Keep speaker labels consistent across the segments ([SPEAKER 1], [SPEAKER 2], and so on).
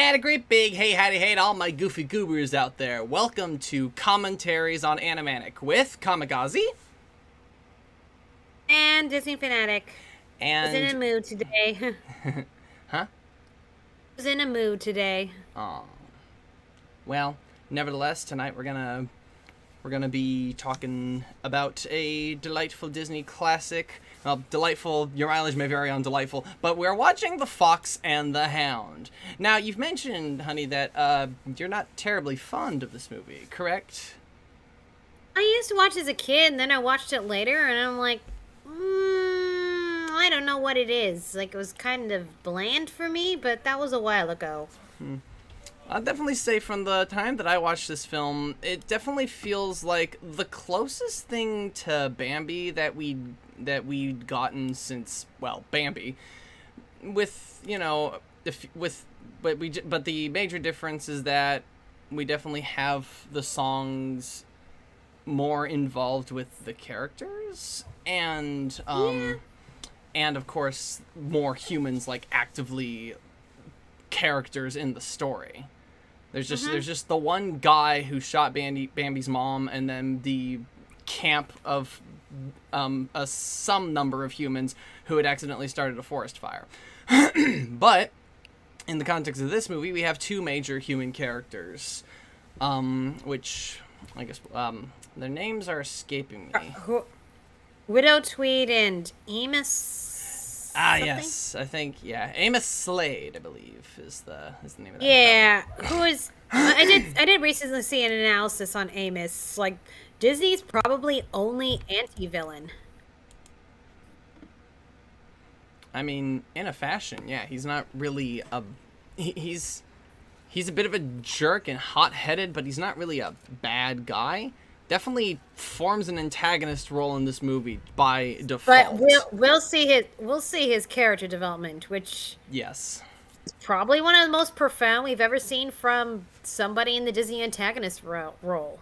[SPEAKER 1] And a great big hey howdy hey to all my goofy goobers out there. Welcome to Commentaries on Animanic with Kamikaze.
[SPEAKER 2] And Disney Fanatic.
[SPEAKER 1] And...
[SPEAKER 2] Was in a mood today.
[SPEAKER 1] Huh?
[SPEAKER 2] Was in a mood today.
[SPEAKER 1] Aw. Well, nevertheless, tonight we're gonna be talking about a delightful Disney classic. Well, delightful, your mileage may vary on delightful, but we're watching The Fox and the Hound. Now, you've mentioned, honey, that you're not terribly fond of this movie, correct?
[SPEAKER 2] I used to watch as a kid, and then I watched it later, and I'm like, I don't know what it is. Like, it was kind of bland for me, but that was a while ago.
[SPEAKER 1] I'll definitely say from the time that I watched this film, it definitely feels like the closest thing to Bambi that we'd gotten since, well, Bambi. With, you know, but the major difference is that we definitely have the songs more involved with the characters and of course more humans, like, actively characters in the story. There's just the one guy who shot Bambi's mom, and then the camp of some number of humans who had accidentally started a forest fire. But in the context of this movie, we have two major human characters, which I guess their names are escaping me.
[SPEAKER 2] Widow Tweed and Amos. Something?
[SPEAKER 1] Yes, I think, yeah, Amos Slade, I believe, is the name of that.
[SPEAKER 2] Yeah, who is? I did recently see an analysis on Amos. Like, Disney's probably only anti-villain.
[SPEAKER 1] I mean, in a fashion, yeah, he's not really a... He's a bit of a jerk and hot-headed, but he's not really a bad guy. Definitely forms an antagonist role in this movie by default.
[SPEAKER 2] But we'll see his character development, which
[SPEAKER 1] yes,
[SPEAKER 2] is probably one of the most profound we've ever seen from somebody in the Disney antagonist role.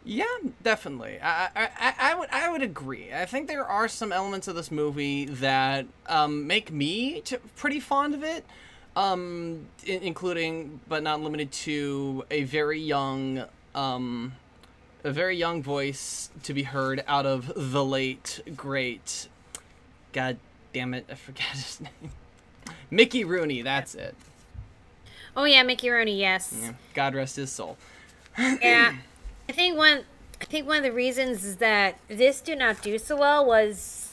[SPEAKER 1] Yeah, definitely. I would agree. I think there are some elements of this movie that make me pretty fond of it, including but not limited to a very young voice to be heard out of the late, great, god damn it, I forgot his name. Mickey Rooney, that's it.
[SPEAKER 2] Oh yeah, Mickey Rooney, yes.
[SPEAKER 1] Yeah, God rest his soul.
[SPEAKER 2] Yeah. I think one of the reasons is that this did not do so well was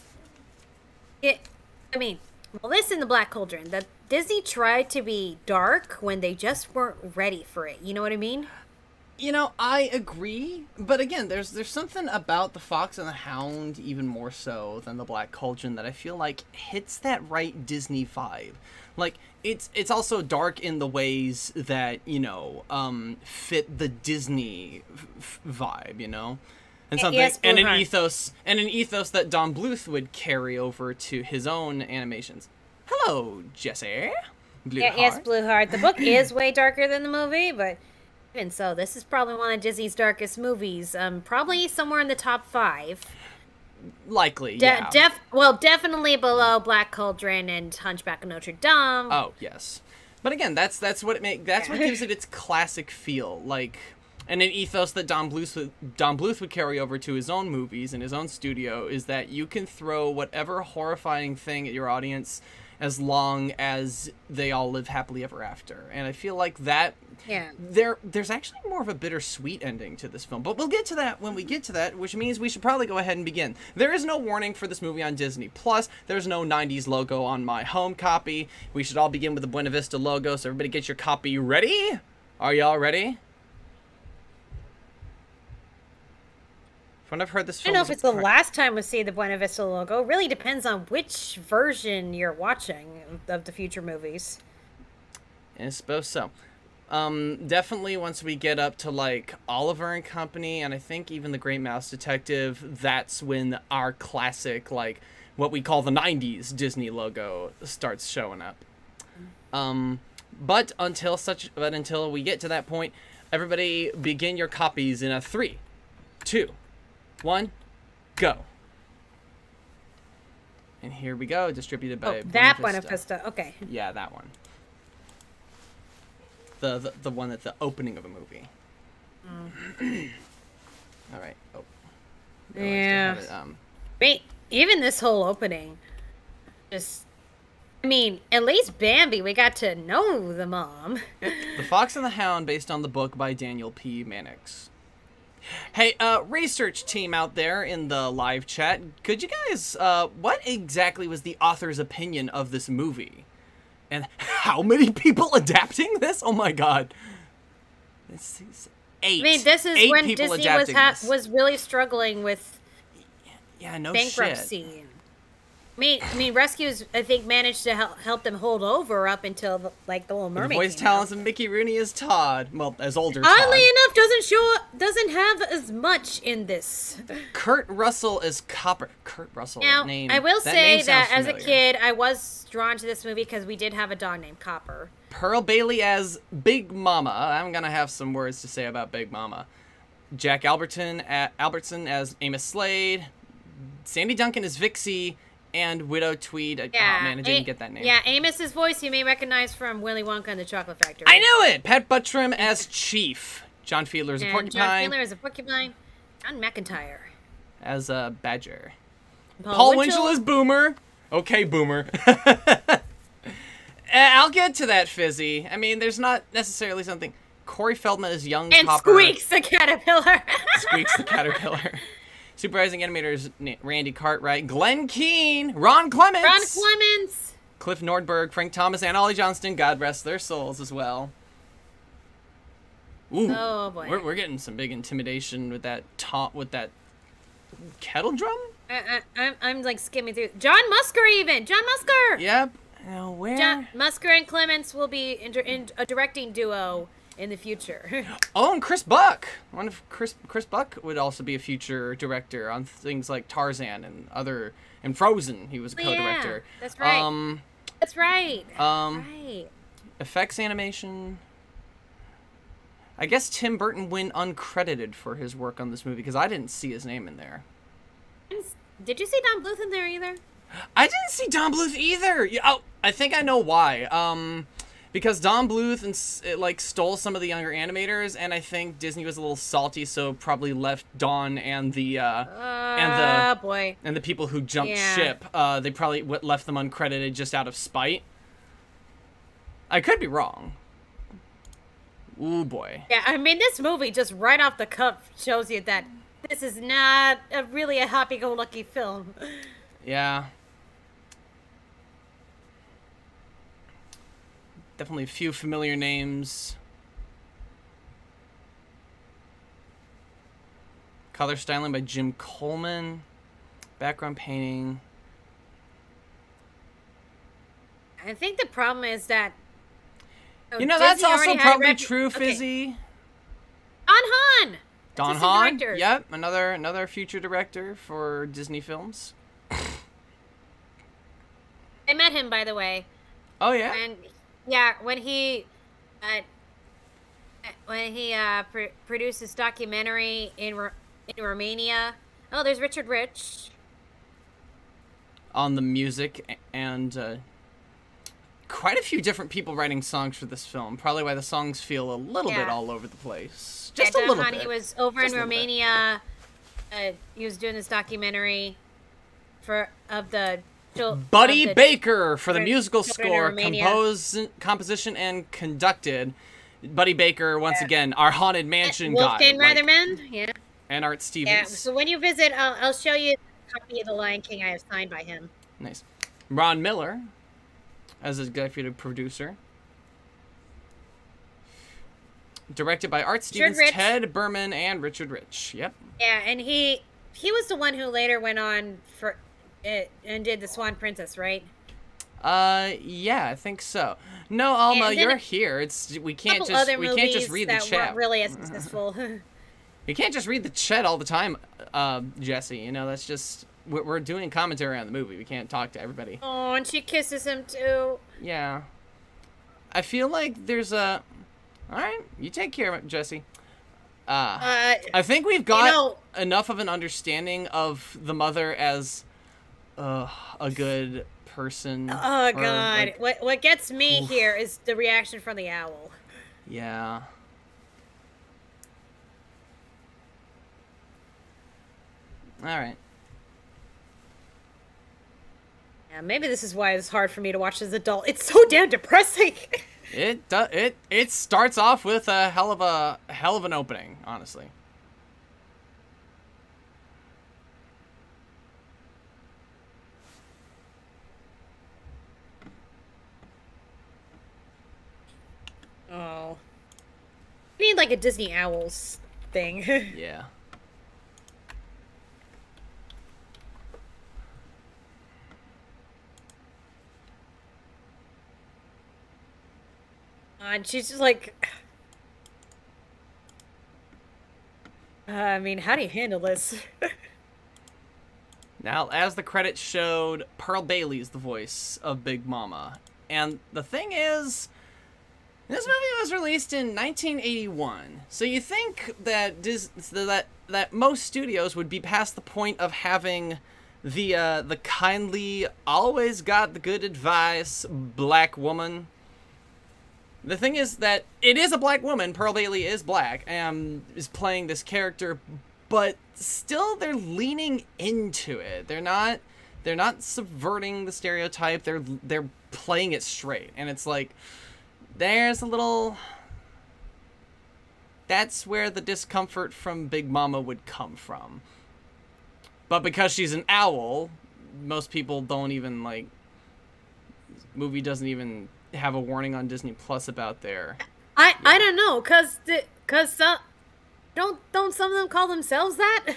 [SPEAKER 2] this in the Black Cauldron, that Disney tried to be dark when they just weren't ready for it. You know what I mean?
[SPEAKER 1] You know, I agree, but again, there's something about The Fox and the Hound, even more so than the Black Cauldron, that I feel like hits that right Disney vibe. Like, it's also dark in the ways that, you know, fit the Disney vibe, you know, and something,
[SPEAKER 2] yes,
[SPEAKER 1] and an ethos that Don Bluth would carry over to his own animations. Hello, Jesse. Blueheart.
[SPEAKER 2] Yes, Blueheart. The book is way darker than the movie, but. And so this is probably one of Disney's darkest movies. Probably somewhere in the top 5.
[SPEAKER 1] Likely, yeah.
[SPEAKER 2] Definitely below Black Cauldron and Hunchback of Notre Dame.
[SPEAKER 1] Oh yes, but again, that's what gives it its classic feel, like, and an ethos that Don Bluth would carry over to his own movies and his own studio, is that you can throw whatever horrifying thing at your audience as long as they all live happily ever after. And I feel like that,
[SPEAKER 2] yeah,
[SPEAKER 1] there's actually more of a bittersweet ending to this film. But we'll get to that when we get to that, which means we should probably go ahead and begin. There is no warning for this movie on Disney Plus. There's no 90s logo on my home copy. We should all begin with the Buena Vista logo, so everybody get your copy ready. Are y'all ready? When I've heard this film,
[SPEAKER 2] I don't know if it's the last time we see the Buena Vista logo. It really depends on which version you're watching of the future movies.
[SPEAKER 1] I suppose so. Definitely once we get up to, like, Oliver and Company, and I think even The Great Mouse Detective, that's when our classic, like, what we call the 90s Disney logo starts showing up. But until we get to that point, everybody begin your copies in a 3, 2, 1, go. And here we go, distributed by
[SPEAKER 2] Buena Vista. Okay.
[SPEAKER 1] Yeah, that one. the one at the opening of a movie. All right. Oh.
[SPEAKER 2] Yeah. Wait, even this whole opening, just, I mean, at least Bambi, we got to know the mom.
[SPEAKER 1] The Fox and the Hound, based on the book by Daniel P. Mannix. Hey, research team out there in the live chat, could you guys, what exactly was the author's opinion of this movie? And how many people adapting this? Oh my god. This is 8.
[SPEAKER 2] I mean, this is
[SPEAKER 1] Eight
[SPEAKER 2] when
[SPEAKER 1] people
[SPEAKER 2] Disney
[SPEAKER 1] adapting this.
[SPEAKER 2] was really struggling with
[SPEAKER 1] Yeah, no
[SPEAKER 2] bankruptcy.
[SPEAKER 1] shit.
[SPEAKER 2] I mean, Rescues, I think, managed to help them hold over up until, the Little
[SPEAKER 1] The
[SPEAKER 2] Mermaid
[SPEAKER 1] voice
[SPEAKER 2] came out.
[SPEAKER 1] talents of Mickey Rooney as Todd. Well, as older Todd.
[SPEAKER 2] Oddly enough, doesn't have as much in this.
[SPEAKER 1] Kurt Russell as Copper. Kurt Russell,
[SPEAKER 2] Now,
[SPEAKER 1] that name.
[SPEAKER 2] I will
[SPEAKER 1] that
[SPEAKER 2] say
[SPEAKER 1] name
[SPEAKER 2] that
[SPEAKER 1] sounds
[SPEAKER 2] as a
[SPEAKER 1] familiar.
[SPEAKER 2] kid, I was drawn to this movie because we did have a dog named Copper.
[SPEAKER 1] Pearl Bailey as Big Mama. I'm gonna have some words to say about Big Mama. Jack Albertson as Amos Slade. Sandy Duncan as Vixie. And Widow Tweed.
[SPEAKER 2] Yeah,
[SPEAKER 1] Oh man, I didn't get that name.
[SPEAKER 2] Yeah, Amos's voice you may recognize from Willy Wonka and the Chocolate Factory.
[SPEAKER 1] I knew it! Pat Buttram as Chief. John Fiedler as a
[SPEAKER 2] And
[SPEAKER 1] porcupine.
[SPEAKER 2] John Fiedler as a porcupine. John McIntyre.
[SPEAKER 1] As a badger.
[SPEAKER 2] Paul
[SPEAKER 1] Winchell as Boomer. Okay, Boomer. I'll get to that, Fizzy. I mean, there's not necessarily something. Corey Feldman as young
[SPEAKER 2] And
[SPEAKER 1] Copper.
[SPEAKER 2] Squeaks the caterpillar.
[SPEAKER 1] Squeaks the caterpillar. Supervising animators Randy Cartwright, Glenn Keane, Ron Clements.
[SPEAKER 2] Ron Clements.
[SPEAKER 1] Cliff Nordberg, Frank Thomas, and Ollie Johnston. God rest their souls as well. Ooh,
[SPEAKER 2] Oh, boy.
[SPEAKER 1] We're getting some big intimidation with that kettle drum.
[SPEAKER 2] I'm skimming through. John Musker even. John Musker.
[SPEAKER 1] Yep. Where?
[SPEAKER 2] John Musker and Clements will be in a directing duo in the future.
[SPEAKER 1] Oh, and Chris Buck. One of Chris Buck would also be a future director on things like Tarzan and Frozen. He was a co-director.
[SPEAKER 2] Yeah, that's right. That's right. Right.
[SPEAKER 1] Effects animation. I guess Tim Burton went uncredited for his work on this movie because I didn't see his name in there.
[SPEAKER 2] Did you see Don Bluth in there either?
[SPEAKER 1] I didn't see Don Bluth either. Oh, I think I know why. Because Don Bluth stole some of the younger animators, and I think Disney was a little salty, so probably left Don and the people who jumped ship. They probably left them uncredited just out of spite. I could be wrong. Ooh boy.
[SPEAKER 2] Yeah, I mean this movie just right off the cuff shows you that this is not really a happy-go-lucky film.
[SPEAKER 1] Yeah. Definitely a few familiar names. Color styling by Jim Coleman. Background painting.
[SPEAKER 2] I think the problem is that
[SPEAKER 1] You know,
[SPEAKER 2] Disney
[SPEAKER 1] that's also
[SPEAKER 2] already had
[SPEAKER 1] probably true, Fizzy.
[SPEAKER 2] Okay. Don Hahn.
[SPEAKER 1] Don
[SPEAKER 2] Assistant
[SPEAKER 1] Hahn.
[SPEAKER 2] director.
[SPEAKER 1] Yep, another future director for Disney films.
[SPEAKER 2] I met him, by the way.
[SPEAKER 1] Oh yeah.
[SPEAKER 2] And yeah, when he produced this documentary in Romania. Oh, there's Richard Rich.
[SPEAKER 1] On the music and quite a few different people writing songs for this film. Probably why the songs feel a little bit all over the place. Just a
[SPEAKER 2] Don
[SPEAKER 1] little
[SPEAKER 2] Hahn,
[SPEAKER 1] bit.
[SPEAKER 2] He was over in Romania. He was doing this documentary of the
[SPEAKER 1] Buddy Baker for the musical
[SPEAKER 2] children in
[SPEAKER 1] score, composition, and conducted. Buddy Baker, once again, our Haunted Mansion guy.
[SPEAKER 2] Wolfgang Reitherman, yeah.
[SPEAKER 1] And Art Stevens.
[SPEAKER 2] Yeah, so when you visit, I'll show you a copy of The Lion King I have signed by him.
[SPEAKER 1] Nice. Ron Miller as executive producer. Directed by Art Stevens, Ted Berman, and Richard Rich. Yep.
[SPEAKER 2] Yeah, and he was the one who later went on for it and did The Swan Princess, right?
[SPEAKER 1] Yeah, I think so. No, Alma, you're here. We can't just read the chat.
[SPEAKER 2] Weren't really as successful.
[SPEAKER 1] You can't just read the chat all the time, Jesse. You know, that's just we're doing commentary on the movie. We can't talk to everybody.
[SPEAKER 2] Oh, and she kisses him too.
[SPEAKER 1] Yeah. I feel like there's a. All right, you take care of it, Jesse. I think we've got enough of an understanding of the mother as a good person.
[SPEAKER 2] Oh God! What gets me here is the reaction from the owl.
[SPEAKER 1] Yeah. All right.
[SPEAKER 2] Yeah, maybe this is why it's hard for me to watch as an adult. It's so damn depressing.
[SPEAKER 1] It starts off with a hell of an opening, honestly.
[SPEAKER 2] Oh. I need like a Disney Owls thing.
[SPEAKER 1] Yeah.
[SPEAKER 2] And she's just like, I mean, how do you handle this?
[SPEAKER 1] Now, as the credits showed, Pearl Bailey's the voice of Big Mama. And the thing is, this movie was released in 1981. So you think that that most studios would be past the point of having the kindly, always got the good advice black woman. The thing is that it is a black woman. Pearl Bailey is black and is playing this character, but still they're leaning into it. They're not subverting the stereotype. They're playing it straight. And it's like there's a little, that's where the discomfort from Big Mama would come from. But because she's an owl, most people don't even like, movie doesn't even have a warning on Disney Plus about their.
[SPEAKER 2] I don't know, cause don't some of them call themselves that?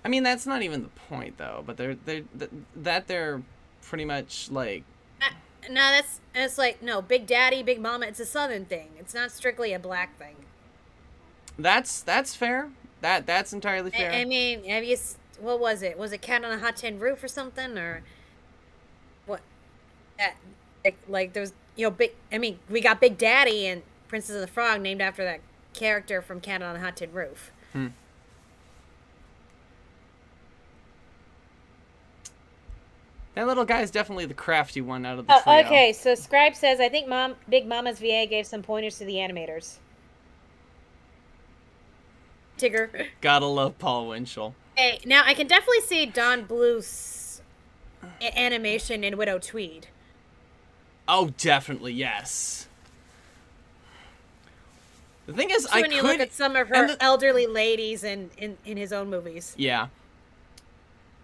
[SPEAKER 1] I mean, that's not even the point though. But they're pretty much like.
[SPEAKER 2] No, it's like no Big Daddy, Big Mama. It's a Southern thing. It's not strictly a black thing.
[SPEAKER 1] That's fair. That's entirely fair.
[SPEAKER 2] I mean, what was it? Was it Cat on a Hot Tin Roof or something, or what? Like there was, big. I mean, we got Big Daddy and Princess and the Frog named after that character from Cat on a Hot Tin Roof.
[SPEAKER 1] That little guy is definitely the crafty one out of the trio.
[SPEAKER 2] Okay, so Scribe says, I think Big Mama's VA gave some pointers to the animators. Tigger.
[SPEAKER 1] Gotta love Paul Winchell.
[SPEAKER 2] Hey, now I can definitely see Don Bluth's animation in Widow Tweed.
[SPEAKER 1] Oh, definitely, yes. The thing is,
[SPEAKER 2] when you look at some of her elderly ladies in his own movies.
[SPEAKER 1] Yeah.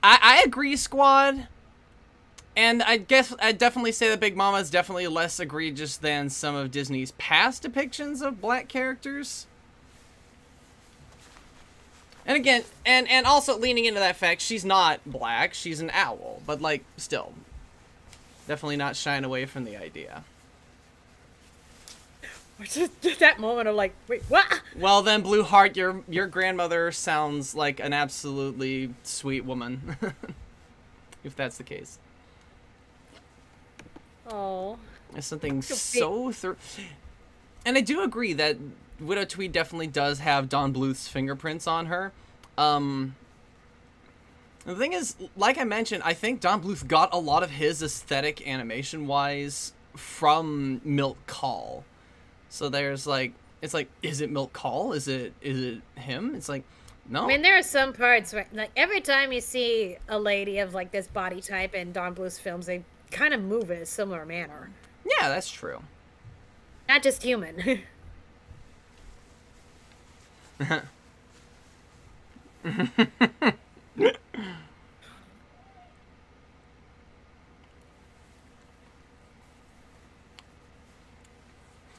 [SPEAKER 1] I agree, Squad. And I guess I'd definitely say that Big Mama is definitely less egregious than some of Disney's past depictions of black characters. And again, and also leaning into that fact, she's not black, she's an owl. But, like, still. Definitely not shying away from the idea.
[SPEAKER 2] Just that moment of like, wait, what?
[SPEAKER 1] Well then, Blue Heart, your grandmother sounds like an absolutely sweet woman. If that's the case.
[SPEAKER 2] Oh.
[SPEAKER 1] There's something so and I do agree that Widow Tweed definitely does have Don Bluth's fingerprints on her. The thing is, like I mentioned, I think Don Bluth got a lot of his aesthetic animation-wise from Milt Kahl. So there's like, it's like, is it Milt Kahl? Is it him? It's like, no.
[SPEAKER 2] I mean, there are some parts where, like, every time you see a lady of like this body type in Don Bluth's films, they kind of move in a similar manner.
[SPEAKER 1] Yeah, that's true.
[SPEAKER 2] Not just human.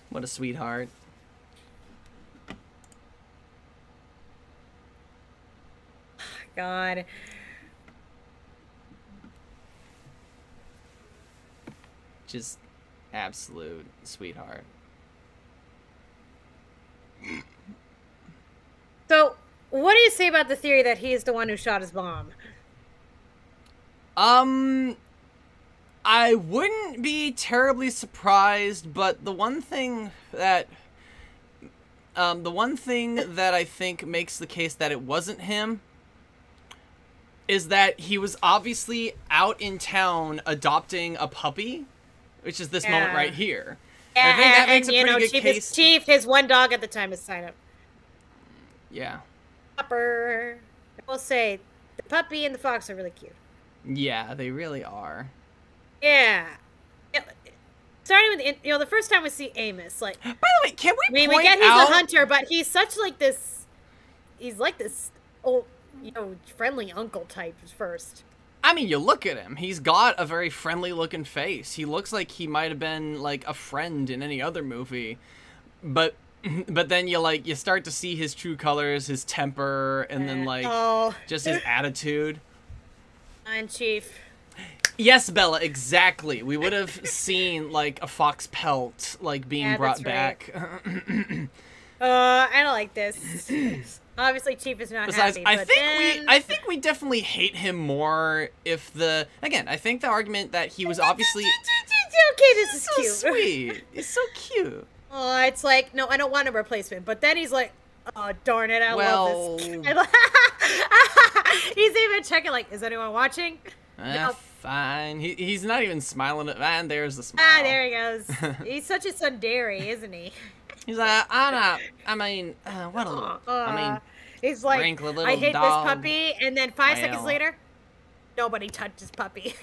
[SPEAKER 1] What a sweetheart.
[SPEAKER 2] God.
[SPEAKER 1] Just absolute sweetheart.
[SPEAKER 2] So, what do you say about the theory that he is the one who shot his mom?
[SPEAKER 1] I wouldn't be terribly surprised, but the one thing that I think makes the case that it wasn't him is that he was obviously out in town adopting a puppy, which is this moment right here.
[SPEAKER 2] Yeah,
[SPEAKER 1] I think that makes a pretty good
[SPEAKER 2] Chief
[SPEAKER 1] case.
[SPEAKER 2] Chief, his one dog at the time is sign up.
[SPEAKER 1] Yeah.
[SPEAKER 2] Pupper. I will say, the puppy and the fox are really cute.
[SPEAKER 1] Yeah, they really are.
[SPEAKER 2] Yeah. Starting with, the first time we see Amos, like...
[SPEAKER 1] By the way, can we point
[SPEAKER 2] we get he's
[SPEAKER 1] out...
[SPEAKER 2] a hunter, but he's such like this... He's like this old, friendly uncle type first.
[SPEAKER 1] I mean, you look at him. He's got a very friendly-looking face. He looks like he might have been, like, a friend in any other movie. But then you start to see his true colors, his temper, and then, like, just his attitude.
[SPEAKER 2] I'm Chief.
[SPEAKER 1] Yes, Bella, exactly. We would have seen, like, a fox pelt, like, being brought back.
[SPEAKER 2] Right. I don't like this. Obviously, Chief is not happy.
[SPEAKER 1] I think we definitely hate him more if the... Again, I think the argument that he was obviously...
[SPEAKER 2] Okay, this is
[SPEAKER 1] so
[SPEAKER 2] cute.
[SPEAKER 1] Sweet. It's so cute.
[SPEAKER 2] Oh, it's like, no, I don't want a replacement. But then he's like, oh, darn it, I love this. He's even checking, like, is anyone watching? No.
[SPEAKER 1] Fine. He's not even smiling at... And there's the smile.
[SPEAKER 2] Ah, there he goes. He's such a tsundere, isn't he?
[SPEAKER 1] He's like, I'm not... I mean, what a little...
[SPEAKER 2] he's like, I hate
[SPEAKER 1] dog.
[SPEAKER 2] this puppy, and then 5 seconds later, nobody touches puppy.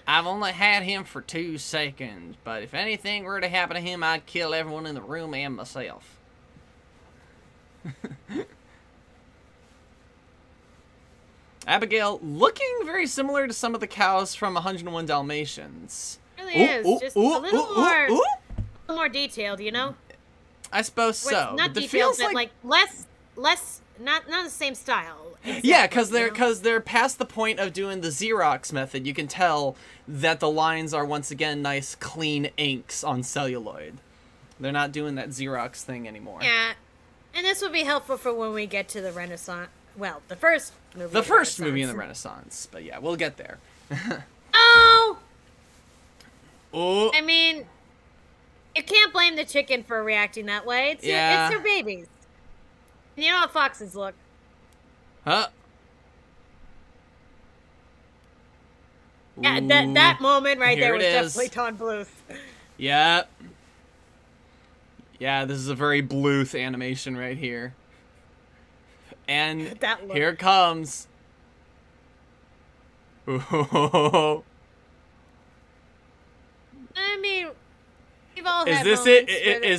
[SPEAKER 1] I've only had him for 2 seconds, but if anything were to happen to him, I'd kill everyone in the room and myself. Abigail, looking very similar to some of the cows from 101 Dalmatians.
[SPEAKER 2] It really is. Just a little more detailed, you know?
[SPEAKER 1] I suppose so.
[SPEAKER 2] Not detailed, but like less, not the same style. Exactly,
[SPEAKER 1] yeah, because they're past the point of doing the Xerox method. You can tell that the lines are once again nice, clean inks on celluloid. They're not doing that Xerox thing anymore.
[SPEAKER 2] Yeah, and this would be helpful for when we get to the Renaissance. Well, the first movie.
[SPEAKER 1] The first movie in the Renaissance, but yeah, we'll get there.
[SPEAKER 2] Oh.
[SPEAKER 1] Oh.
[SPEAKER 2] I mean, you can't blame the chicken for reacting that way. It's their babies. And you know how foxes look.
[SPEAKER 1] Huh?
[SPEAKER 2] Yeah, that moment right there was
[SPEAKER 1] is.
[SPEAKER 2] definitely Ton Bluth.
[SPEAKER 1] Yeah. Yeah, this is a very Bluth animation right here. And here it comes. Ooh.
[SPEAKER 2] I mean, we've all had
[SPEAKER 1] Is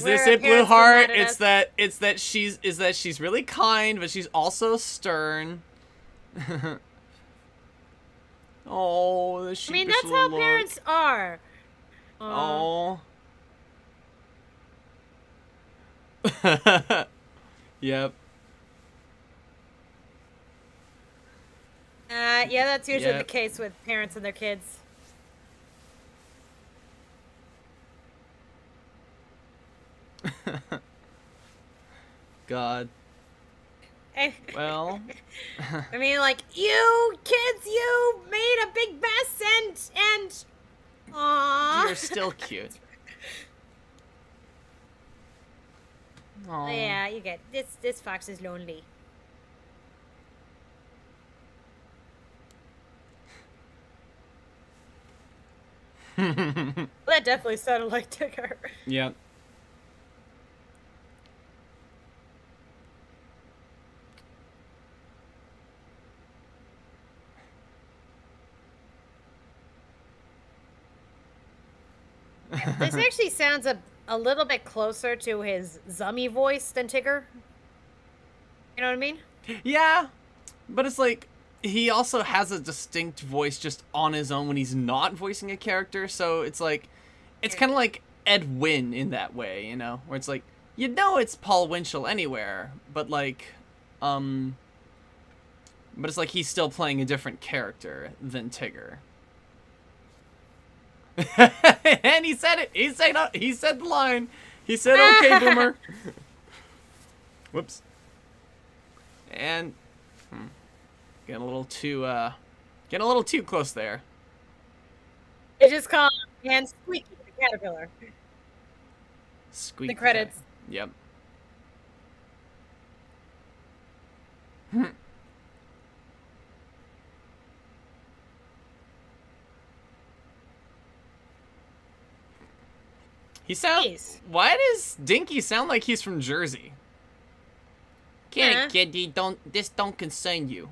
[SPEAKER 1] this it, Blue Heart? It's that she's really kind, but she's also stern. Oh, the sheepish
[SPEAKER 2] I mean, that's how
[SPEAKER 1] look.
[SPEAKER 2] parents are.
[SPEAKER 1] Oh. Yep.
[SPEAKER 2] Yeah, that's usually the case with parents and their kids.
[SPEAKER 1] God. Well.
[SPEAKER 2] I mean, like, you kids, you made a big mess and aww.
[SPEAKER 1] You're still cute. Aww.
[SPEAKER 2] Yeah, you get this fox is lonely. Well, that definitely sounded like Tigger.
[SPEAKER 1] Yep.
[SPEAKER 2] This actually sounds a little bit closer to his Zummy voice than Tigger. You know what I mean?
[SPEAKER 1] Yeah, but it's like he also has a distinct voice just on his own when he's not voicing a character. So it's like it's kind of like Ed Wynn in that way, you know, where it's like it's Paul Winchell anywhere, but like but it's like he's still playing a different character than Tigger. And he said it. He said the line. He said, "Okay, Boomer." Whoops. And getting a little too close there.
[SPEAKER 2] They just call him Squeaky the caterpillar.
[SPEAKER 1] Squeaky.
[SPEAKER 2] The credits.
[SPEAKER 1] Yep. Why does Dinky sound like he's from Jersey? Kid, this don't concern you.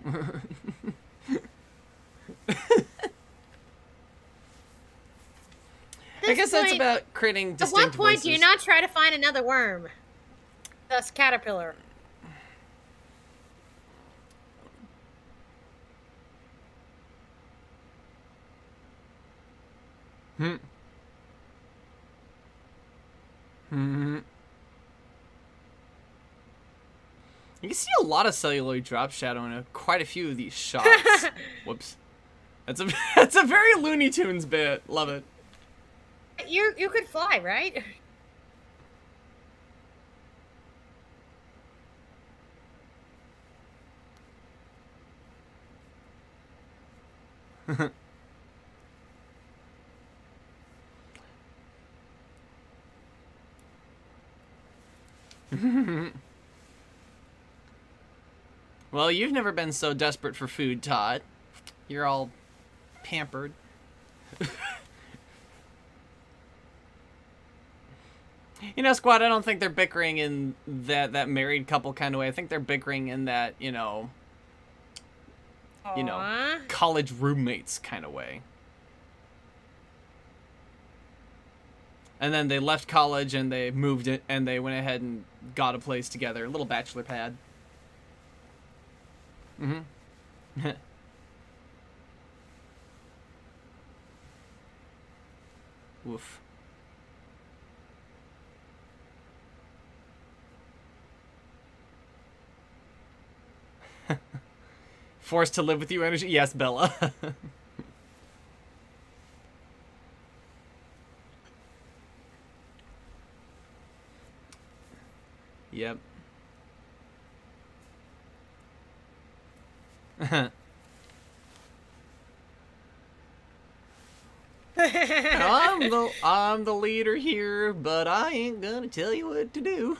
[SPEAKER 1] I guess that's about creating distinct
[SPEAKER 2] At what point
[SPEAKER 1] voices.
[SPEAKER 2] do you not try to find another worm? Thus, caterpillar.
[SPEAKER 1] You can see a lot of celluloid drop shadow in quite a few of these shots. Whoops. That's a very Looney Tunes bit. Love it.
[SPEAKER 2] You could fly, right?
[SPEAKER 1] Well, you've never been so desperate for food, Todd. You're all pampered. You know, Squad, I don't think they're bickering in that married couple kind of way. I think they're bickering in that, you know, college roommates kind of way. And then they left college and they moved it and they went ahead and got a place together. A little bachelor pad. Mm-hmm. Woof. Forced to live with you energy? Yes, Bella. Yep. I'm the leader here, but I ain't gonna tell you what to do.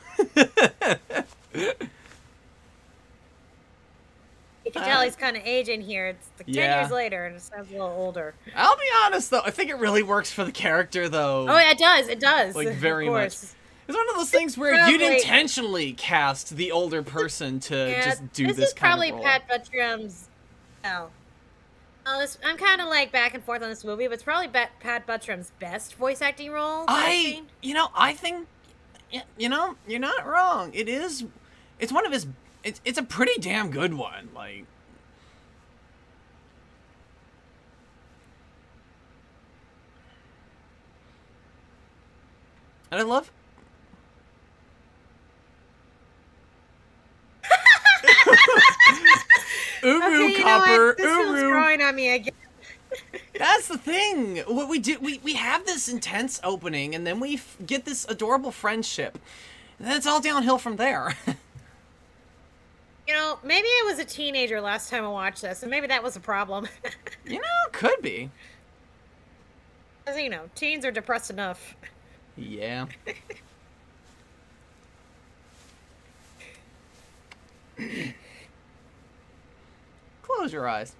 [SPEAKER 2] You can tell he's kind of aging here. It's like 10 years later, and it sounds a little older.
[SPEAKER 1] I'll be honest, though. I think it really works for the character, though.
[SPEAKER 2] Oh, yeah, it does. It does.
[SPEAKER 1] Like, very much. It's one of those things where you'd intentionally cast the older person to just do this kind of role.
[SPEAKER 2] This is probably Pat Buttram's... Oh. I'm kind of like back and forth on this movie, but it's probably Pat Buttram's best voice acting role.
[SPEAKER 1] I think, you're not wrong. It's one of his, it's a pretty damn good one. Like, and I love. Uru,
[SPEAKER 2] okay,
[SPEAKER 1] Copper,
[SPEAKER 2] this
[SPEAKER 1] Uru.
[SPEAKER 2] growing on me again.
[SPEAKER 1] That's the thing. What we do, we have this intense opening, and then we get this adorable friendship. And then it's all downhill from there.
[SPEAKER 2] You know, maybe I was a teenager last time I watched this, and maybe that was a problem.
[SPEAKER 1] You know, could be.
[SPEAKER 2] Because, you know, teens are depressed enough.
[SPEAKER 1] Yeah. Close your eyes.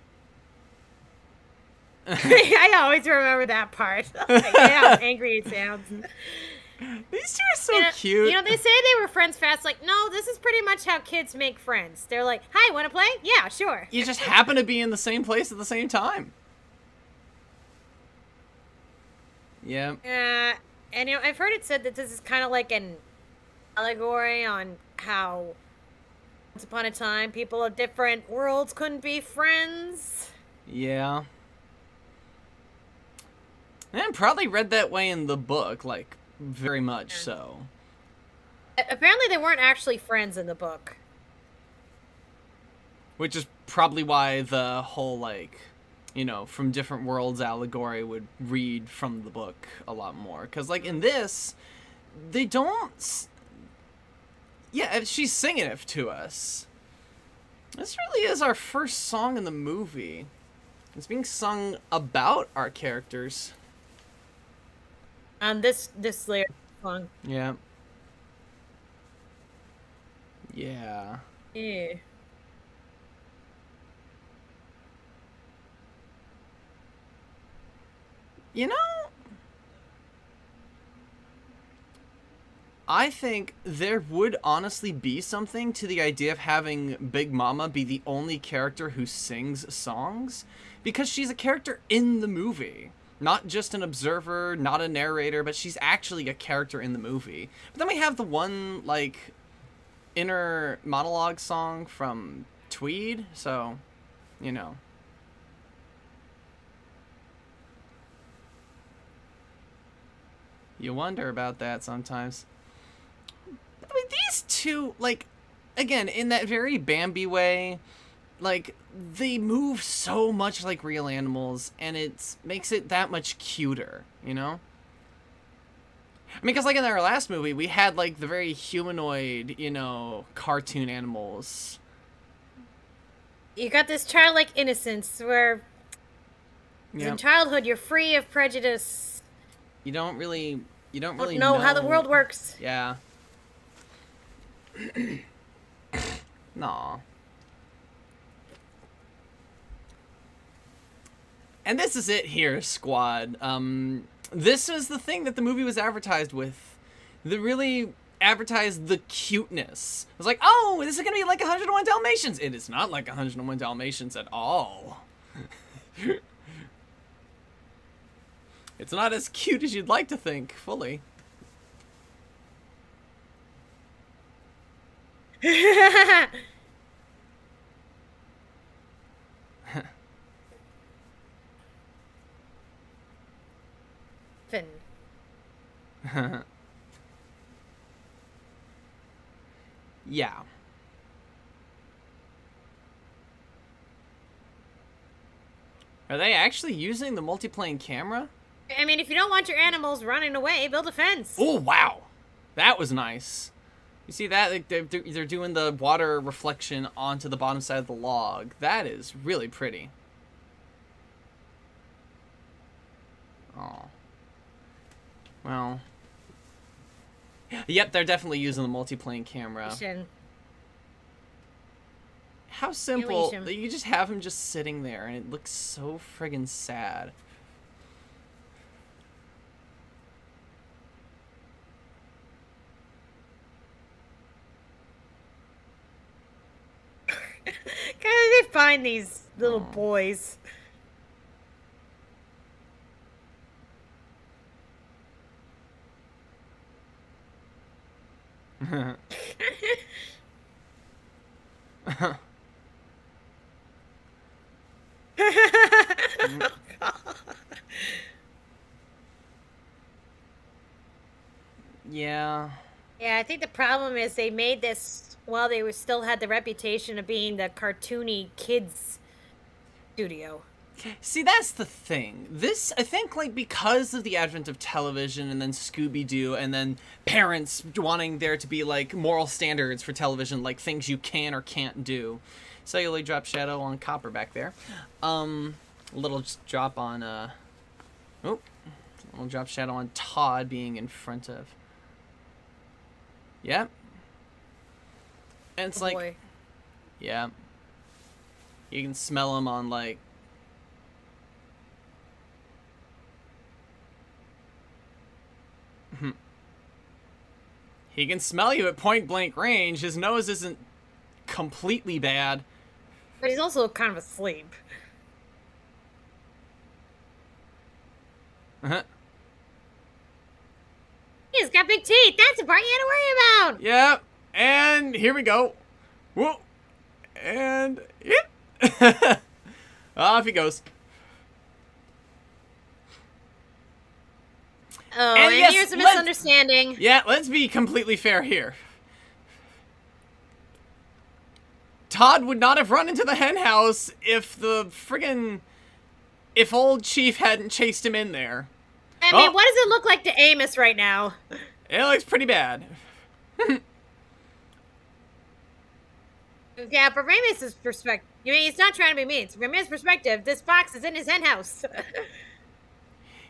[SPEAKER 2] I always remember that part. Like, yeah, how angry it sounds.
[SPEAKER 1] These two are so cute.
[SPEAKER 2] You know, they say they were friends fast. Like, no, this is pretty much how kids make friends. They're like, hi, want to play? Yeah, sure.
[SPEAKER 1] You just happen to be in the same place at the same time. Yeah.
[SPEAKER 2] And, you know, I've heard it said that this is kind of like an allegory on how once upon a time people of different worlds couldn't be friends.
[SPEAKER 1] Yeah. And probably read that way in the book, like, very much so.
[SPEAKER 2] Apparently they weren't actually friends in the book.
[SPEAKER 1] Which is probably why the whole, like, you know, from different worlds allegory would read from the book a lot more. Because, like, in this, they don't... Yeah, she's singing it to us. This really is our first song in the movie. It's being sung about our characters.
[SPEAKER 2] This layer song.
[SPEAKER 1] Yeah. Yeah.
[SPEAKER 2] Yeah.
[SPEAKER 1] You know, I think there would honestly be something to the idea of having Big Mama be the only character who sings songs, because she's a character in the movie. Not just an observer, not a narrator, but she's actually a character in the movie. But then we have the one, like, inner monologue song from Tweed, so, you know. You wonder about that sometimes. I mean, these two, like, again, in that very Bambi way, like, they move so much like real animals, and it makes it that much cuter, you know? I mean, because, like, in our last movie, we had, like, the very humanoid, you know, cartoon animals.
[SPEAKER 2] You got this childlike innocence where in childhood you're free of prejudice.
[SPEAKER 1] You don't really
[SPEAKER 2] know how the world works.
[SPEAKER 1] Yeah. Nah. And this is it here, squad. This is the thing that the movie was advertised with. They really advertised the cuteness. It was like, oh, this is gonna be like 101 Dalmatians. It is not like 101 Dalmatians at all. It's not as cute as you'd like to think, fully.
[SPEAKER 2] Finn.
[SPEAKER 1] Yeah. Are they actually using the multiplane camera?
[SPEAKER 2] I mean, if you don't want your animals running away, build a fence.
[SPEAKER 1] Oh, wow. That was nice. You see that? Like, they're doing the water reflection onto the bottom side of the log. That is really pretty. Oh. Well. Yep, they're definitely using the multiplane camera. How simple that you just have him just sitting there and it looks so friggin' sad.
[SPEAKER 2] How do they find these little boys?
[SPEAKER 1] Yeah.
[SPEAKER 2] Yeah, I think the problem is they made this while they were still had the reputation of being the cartoony kids studio.
[SPEAKER 1] See, that's the thing. This, I think, like, because of the advent of television and then Scooby-Doo and then parents wanting there to be, like, moral standards for television, like things you can or can't do. Celluloid drop shadow on Copper back there. A little drop on, a little drop shadow on Todd being in front of. Yep. And it's like,
[SPEAKER 2] boy.
[SPEAKER 1] Yeah. You can smell them on, like, he can smell you at point blank range. His nose isn't completely bad.
[SPEAKER 2] But he's also kind of asleep. He's got big teeth. That's the part you had to worry about.
[SPEAKER 1] Yep. And here we go. Whoa. And yep. Off he goes.
[SPEAKER 2] Oh, and yes, here's a misunderstanding.
[SPEAKER 1] Yeah, let's be completely fair here. Todd would not have run into the hen house if if old Chief hadn't chased him in there.
[SPEAKER 2] I mean, what does it look like to Amos right now?
[SPEAKER 1] It looks pretty bad.
[SPEAKER 2] Yeah, from Amos' perspective, I mean, he's not trying to be mean. From his perspective, this fox is in his hen house.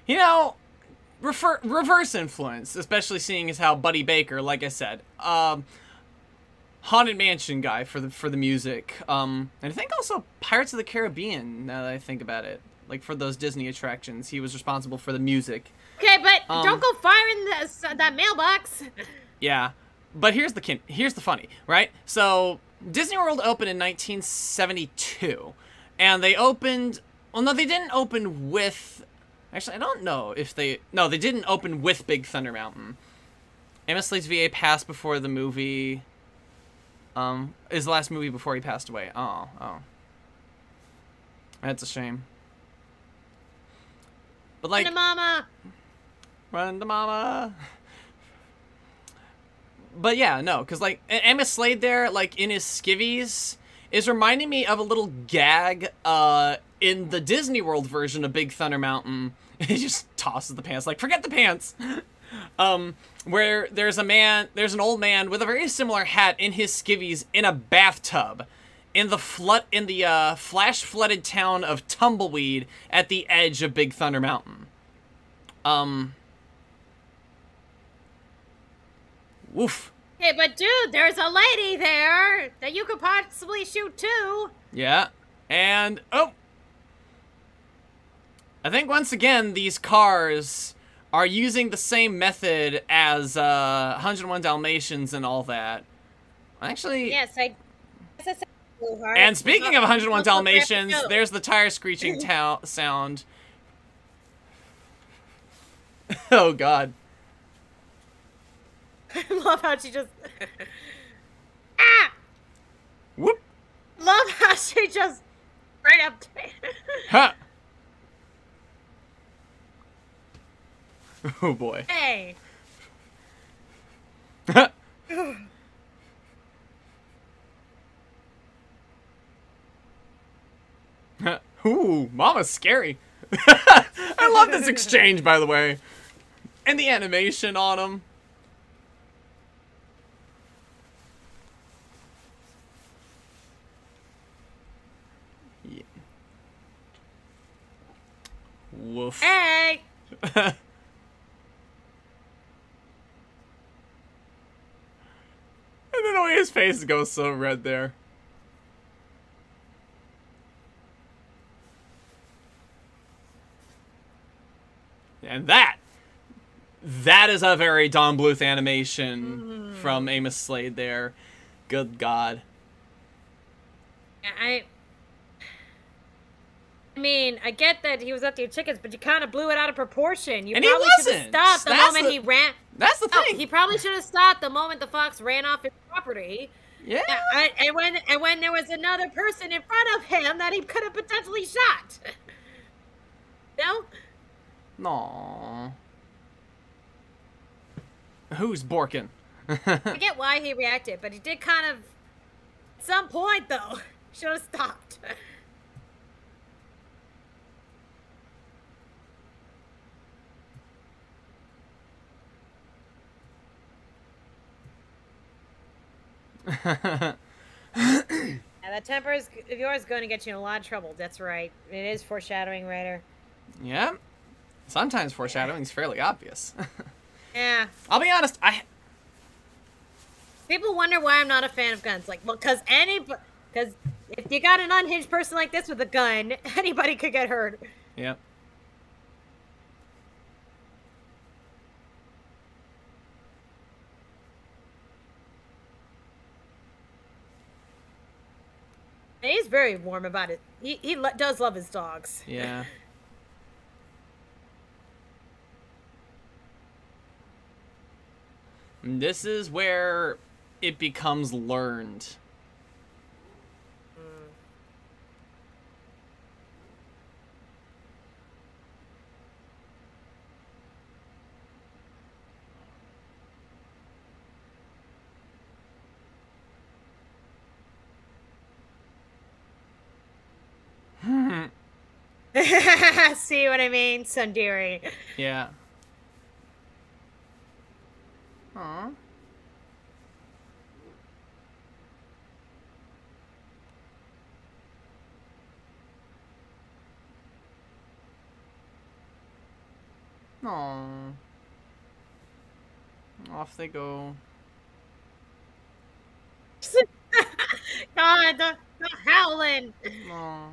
[SPEAKER 1] You know, reverse influence, especially seeing as how Buddy Baker, like I said, Haunted Mansion guy for the music, and I think also Pirates of the Caribbean. Now that I think about it, like for those Disney attractions, he was responsible for the music.
[SPEAKER 2] Okay, but don't go firing that mailbox.
[SPEAKER 1] Yeah, but here's the funny, right? So Disney World opened in 1972, and they opened. Well, no, they didn't open with. Actually, I don't know if they. No, they didn't open with Big Thunder Mountain. Amos Slade's VA passed before the movie. Is the last movie before he passed away. Oh. That's a shame. But like.
[SPEAKER 2] Run to mama!
[SPEAKER 1] Run to mama! But yeah, no, because like Amos Slade there, like in his skivvies, is reminding me of a little gag in the Disney World version of Big Thunder Mountain. He just tosses the pants, like, forget the pants! Where there's an old man with a very similar hat in his skivvies in a bathtub in the flash flooded town of Tumbleweed at the edge of Big Thunder Mountain. Woof.
[SPEAKER 2] Hey, but dude, there's a lady there that you could possibly shoot too.
[SPEAKER 1] Yeah, and oh, I think once again these cars are using the same method as 101 Dalmatians and all that. Actually,
[SPEAKER 2] yes, I said blue heart.
[SPEAKER 1] And speaking of 101 Dalmatians, there's the tire screeching sound. Oh God.
[SPEAKER 2] I love how she just ah.
[SPEAKER 1] Whoop.
[SPEAKER 2] Love how she just right up.
[SPEAKER 1] Ha. Oh boy.
[SPEAKER 2] Hey.
[SPEAKER 1] Ooh, Mama's scary. I love this exchange, by the way. And the animation on him. Yeah. Woof.
[SPEAKER 2] Hey.
[SPEAKER 1] And then the way his face goes so red there. And that is a very Don Bluth animation from Amos Slade there. Good God.
[SPEAKER 2] I mean, I get that he was up to your chickens, but you kind of blew it out of proportion. You
[SPEAKER 1] And
[SPEAKER 2] probably
[SPEAKER 1] he
[SPEAKER 2] should have
[SPEAKER 1] wasn't.
[SPEAKER 2] stopped the
[SPEAKER 1] That's
[SPEAKER 2] moment he ran.
[SPEAKER 1] That's the thing.
[SPEAKER 2] He probably should have stopped the moment the fox ran off his property.
[SPEAKER 1] Yeah.
[SPEAKER 2] And when there was another person in front of him that he could have potentially shot. No?
[SPEAKER 1] Aww. Who's Borkin?
[SPEAKER 2] I get why he reacted, but he did kind of, at some point though, should have stopped. Yeah, that temper of yours is going to get you in a lot of trouble. That's right. It is foreshadowing, Ryder.
[SPEAKER 1] Yeah. Sometimes foreshadowing is fairly obvious.
[SPEAKER 2] Yeah.
[SPEAKER 1] I'll be honest,
[SPEAKER 2] People wonder why I'm not a fan of guns. Like, well, because if you got an unhinged person like this with a gun, anybody could get hurt.
[SPEAKER 1] Yep.
[SPEAKER 2] And he's very warm about it. He does love his dogs.
[SPEAKER 1] Yeah. And this is where it becomes learned.
[SPEAKER 2] See what I mean, Sundari?
[SPEAKER 1] Yeah. Aww. Aww. Off they go.
[SPEAKER 2] God, the howling.
[SPEAKER 1] Aww.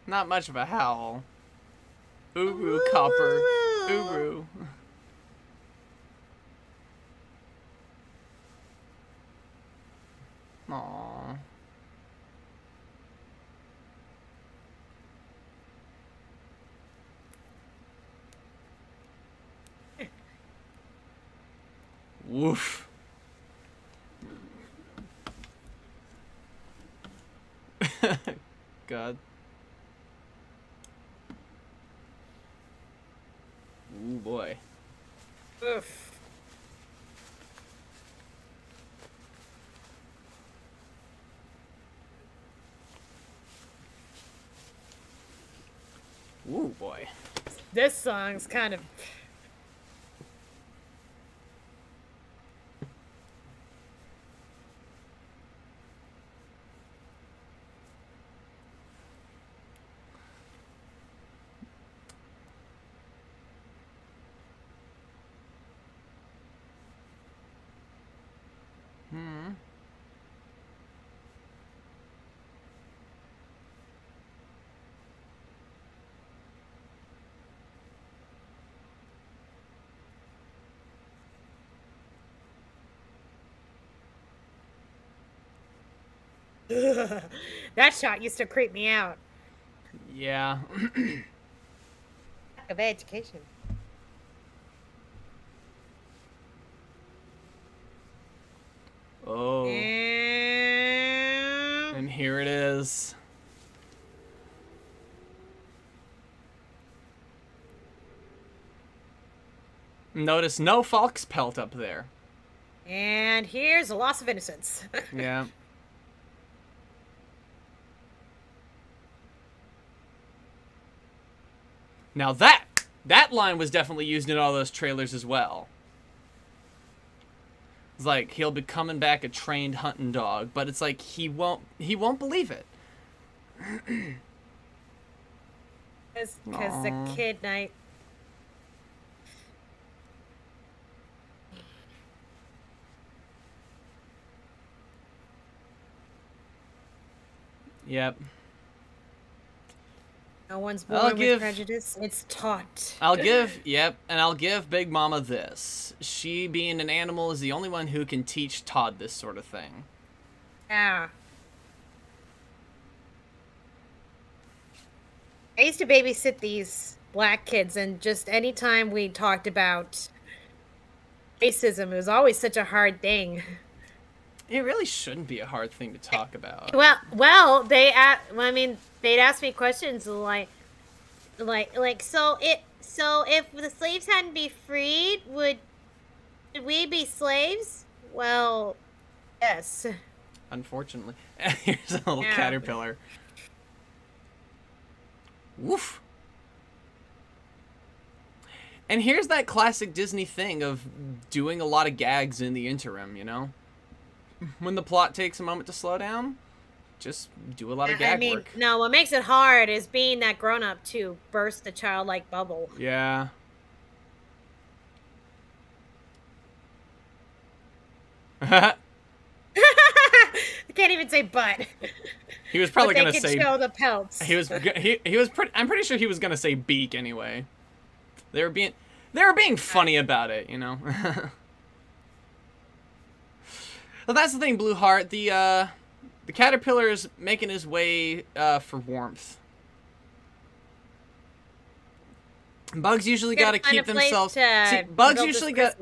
[SPEAKER 1] Not much of a howl. Uru, copper. Uru. Aww. Woof. God. Ooh, boy.
[SPEAKER 2] Oof.
[SPEAKER 1] Ooh, boy.
[SPEAKER 2] This song's kind of... That shot used to creep me out.
[SPEAKER 1] Yeah.
[SPEAKER 2] Lack of education.
[SPEAKER 1] Oh. And here it is. Notice no fox pelt up there.
[SPEAKER 2] And here's a loss of innocence.
[SPEAKER 1] Yeah. Now that line was definitely used in all those trailers as well. It's like he'll be coming back a trained hunting dog, but it's like he won't believe it.
[SPEAKER 2] Because the kid night.
[SPEAKER 1] Yep.
[SPEAKER 2] No one's born with prejudice. It's taught.
[SPEAKER 1] I'll give Big Mama this. She, being an animal, is the only one who can teach Todd this sort of thing.
[SPEAKER 2] Yeah. I used to babysit these black kids, and just anytime we talked about racism, it was always such a hard thing.
[SPEAKER 1] It really shouldn't be a hard thing to talk about.
[SPEAKER 2] Well, they'd ask me questions like, so if the slaves hadn't been freed, would we be slaves? Well, yes.
[SPEAKER 1] Unfortunately. Here's a little caterpillar. Woof. And here's that classic Disney thing of doing a lot of gags in the interim, you know? When the plot takes a moment to slow down, just do a lot of gag work.
[SPEAKER 2] No, what makes it hard is being that grown-up to burst the childlike bubble.
[SPEAKER 1] Yeah.
[SPEAKER 2] I can't even say but.
[SPEAKER 1] He was probably
[SPEAKER 2] going
[SPEAKER 1] to say
[SPEAKER 2] show the pelts.
[SPEAKER 1] I'm pretty sure he was going to say beak anyway. They were being funny about it, you know. Well, that's the thing, Blue Heart. The caterpillar's making his way for warmth. Bugs usually got to keep themselves. Bugs usually got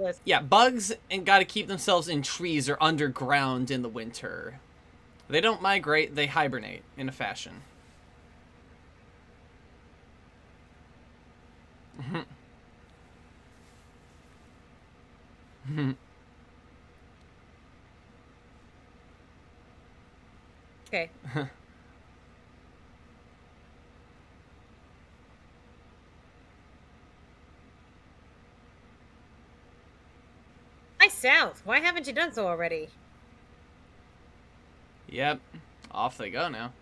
[SPEAKER 1] bugs and got to keep themselves in trees or underground in the winter. They don't migrate; they hibernate in a fashion.
[SPEAKER 2] Okay. Hi, South. Why haven't you done so already?
[SPEAKER 1] Yep. Off they go now.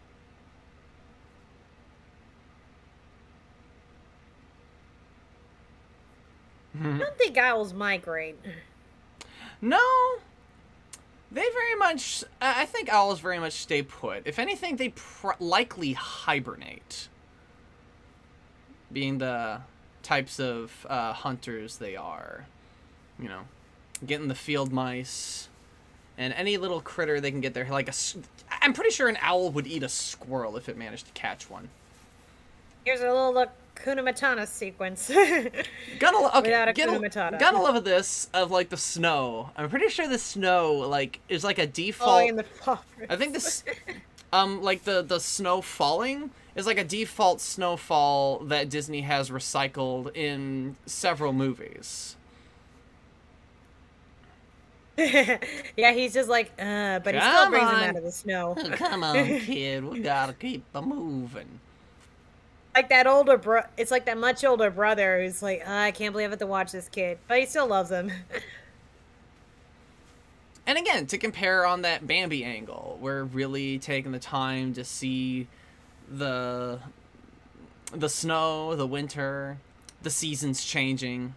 [SPEAKER 2] I don't think owls migrate.
[SPEAKER 1] No. They very much... I think owls very much stay put. If anything, they likely hibernate. Being the types of hunters they are. You know, getting the field mice And any little critter they can get there, like I'm pretty sure an owl would eat a squirrel if it managed to catch one.
[SPEAKER 2] Here's a little Hakuna Matata sequence.
[SPEAKER 1] Gotta love this of like the snow. I'm pretty sure the snow like is like a default.
[SPEAKER 2] In the
[SPEAKER 1] I think this, like the snow falling is like a default snowfall that Disney has recycled in several movies.
[SPEAKER 2] Yeah, he's just like, but he still brings him out of the snow.
[SPEAKER 1] Come on, kid, we gotta keep moving.
[SPEAKER 2] Like that it's like that much older brother who's like, I can't believe I have to watch this kid, but he still loves him.
[SPEAKER 1] And again, to compare on that Bambi angle, we're really taking the time to see the snow, the winter, the seasons changing.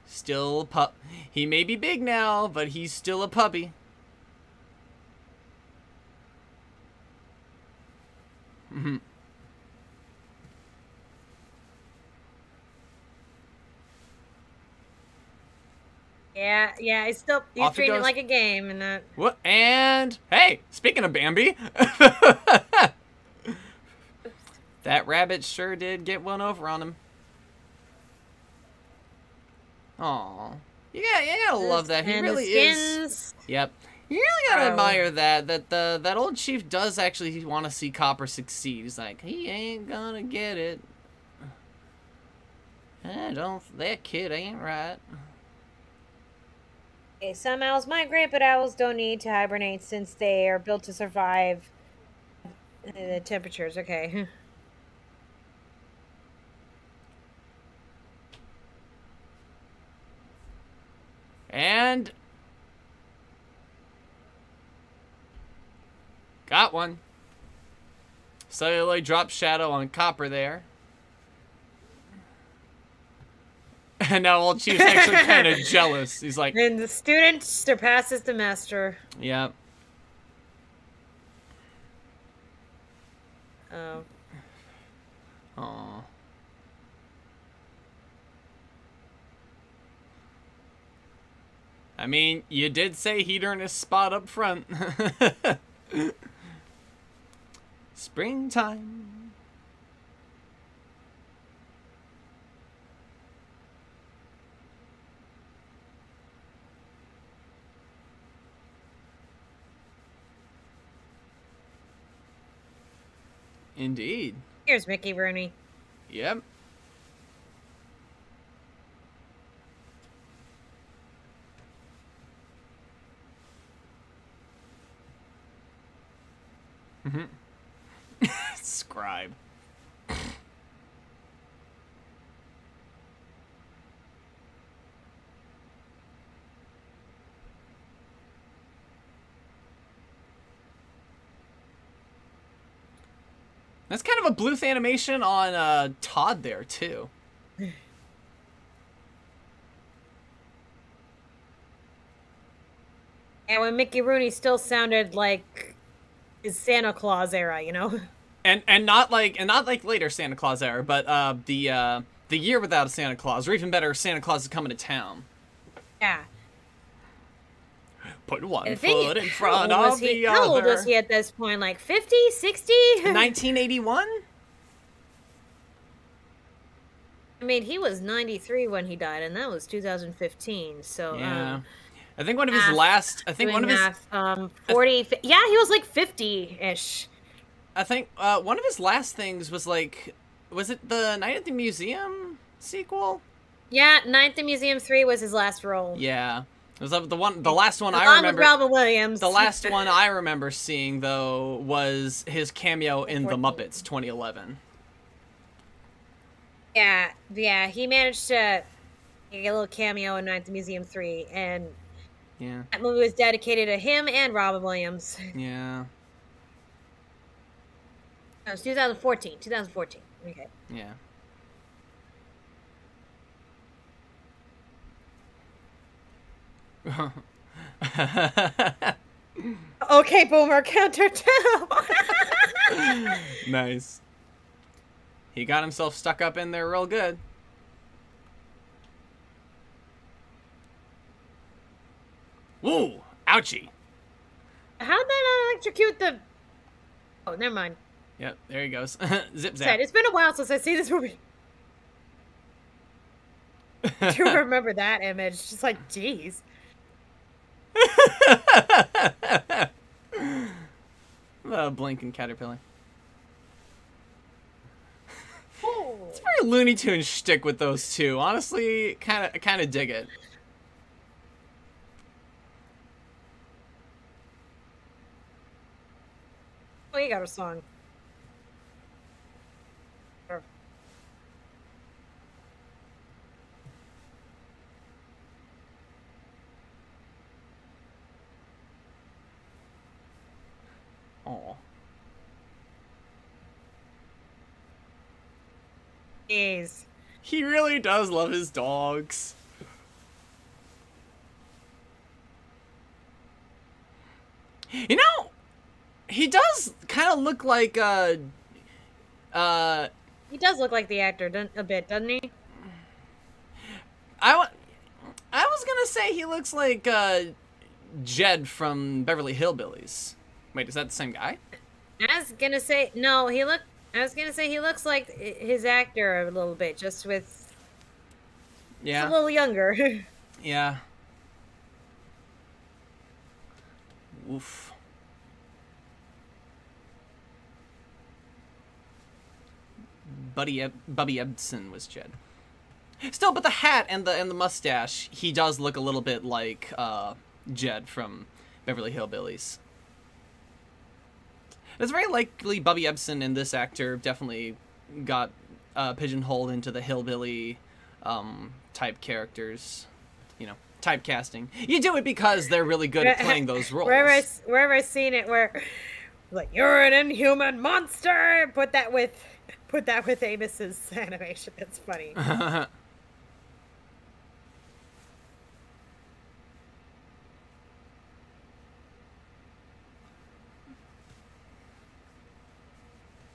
[SPEAKER 1] Still a pup. He may be big now, but he's still a puppy. Mm-hmm.
[SPEAKER 2] Yeah, he's treating it like a game and that.
[SPEAKER 1] What? And hey, speaking of Bambi, that rabbit sure did get one over on him. Aw, you gotta love that. He really is. Yep. You really gotta admire that old chief does actually want to see Copper succeed. He's like, he ain't gonna get it. That kid ain't right.
[SPEAKER 2] Okay, some owls migrate, but owls don't need to hibernate since they are built to survive the temperatures. Okay.
[SPEAKER 1] And got one. Celluloid drop shadow on Copper there. And now old Chief's actually kind of jealous. He's like...
[SPEAKER 2] And the student surpasses the master.
[SPEAKER 1] Yep.
[SPEAKER 2] Oh.
[SPEAKER 1] Aw. I mean, you did say he'd earn his spot up front. Springtime. Indeed.
[SPEAKER 2] Here's Mickey Rooney.
[SPEAKER 1] Yep. Mm-hmm. Scribe. That's kind of a Bluth animation on Todd there, too.
[SPEAKER 2] And when Mickey Rooney still sounded like his Santa Claus era, you know?
[SPEAKER 1] And not like later Santa Claus era, but the year without a Santa Claus, or even better, Santa Claus is coming to town.
[SPEAKER 2] Yeah.
[SPEAKER 1] Put one foot in front of the other.
[SPEAKER 2] How old was he at this point? Like 50, 60?
[SPEAKER 1] 1981?
[SPEAKER 2] I mean, he was 93 when he died, and that was 2015. So
[SPEAKER 1] yeah, I think one of his last. I think one of his
[SPEAKER 2] 40. Yeah, he was like 50-ish.
[SPEAKER 1] I think one of his last things was like, was it the Night at the Museum sequel?
[SPEAKER 2] Yeah, Night at the Museum 3 was his last role.
[SPEAKER 1] Yeah. It was the last one I remember.
[SPEAKER 2] Robin Williams.
[SPEAKER 1] The last one I remember seeing though was his cameo in The Muppets 2011.
[SPEAKER 2] Yeah, he managed to get a little cameo in Night at the Museum 3, and
[SPEAKER 1] yeah,
[SPEAKER 2] that movie was dedicated to him and Robin Williams.
[SPEAKER 1] Yeah.
[SPEAKER 2] It was 2014. 2014. Okay.
[SPEAKER 1] Yeah.
[SPEAKER 2] Okay, Boomer, counter 2.
[SPEAKER 1] Nice. He got himself stuck up in there real good. Ooh, ouchie.
[SPEAKER 2] How'd that electrocute the... Oh, never mind.
[SPEAKER 1] Yep, there he goes. Zip
[SPEAKER 2] Said,
[SPEAKER 1] zap.
[SPEAKER 2] it's been a while since I've seen this movie. I do remember that image. Just like, jeez.
[SPEAKER 1] Blinking caterpillar.
[SPEAKER 2] Oh.
[SPEAKER 1] It's a very Looney Tunes shtick with those two. Honestly, kind of dig it.
[SPEAKER 2] Oh, you got a song.
[SPEAKER 1] Aw.
[SPEAKER 2] Jeez.
[SPEAKER 1] He really does love his dogs. You know, he does kind of look like,
[SPEAKER 2] He does look like the actor a bit, doesn't he?
[SPEAKER 1] I was gonna say he looks like, Jed from Beverly Hillbillies. Wait, is that the same guy?
[SPEAKER 2] I was gonna say, no, I was gonna say he looks like his actor a little bit, just with...
[SPEAKER 1] Yeah.
[SPEAKER 2] A little younger.
[SPEAKER 1] Yeah. Oof. Bubby Ebsen was Jed. Still, but the hat and the mustache, he does look a little bit like Jed from Beverly Hillbillies. It's very likely Bubby Ebsen and this actor definitely got pigeonholed into the hillbilly type characters. You know, typecasting. You do it because they're really good at playing those roles.
[SPEAKER 2] Wherever I've seen it, where like, you're an inhuman monster. Put that with Amos's animation. It's funny.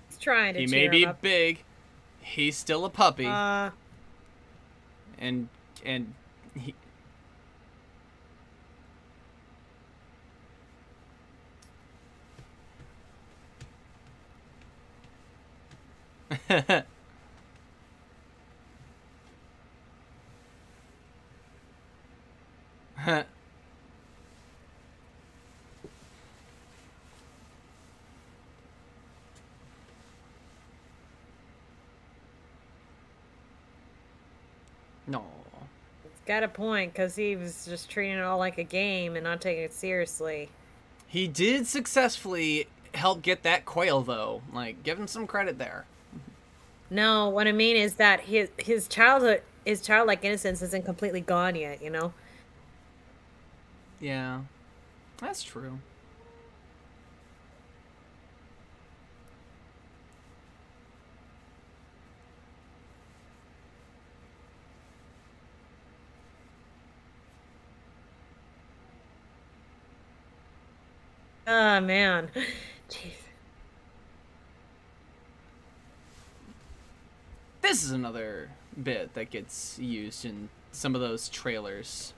[SPEAKER 2] He's trying to.
[SPEAKER 1] He
[SPEAKER 2] cheer
[SPEAKER 1] may be
[SPEAKER 2] him up.
[SPEAKER 1] big. He's still a puppy. And he. No.
[SPEAKER 2] It's got a point, because he was just treating it all like a game and not taking it seriously.
[SPEAKER 1] He did successfully help get that quail, though. Like, give him some credit there.
[SPEAKER 2] No, what I mean is that his childlike innocence isn't completely gone yet, you know?
[SPEAKER 1] Yeah, that's true.
[SPEAKER 2] Oh, man. Jeez.
[SPEAKER 1] This is another bit that gets used in some of those trailers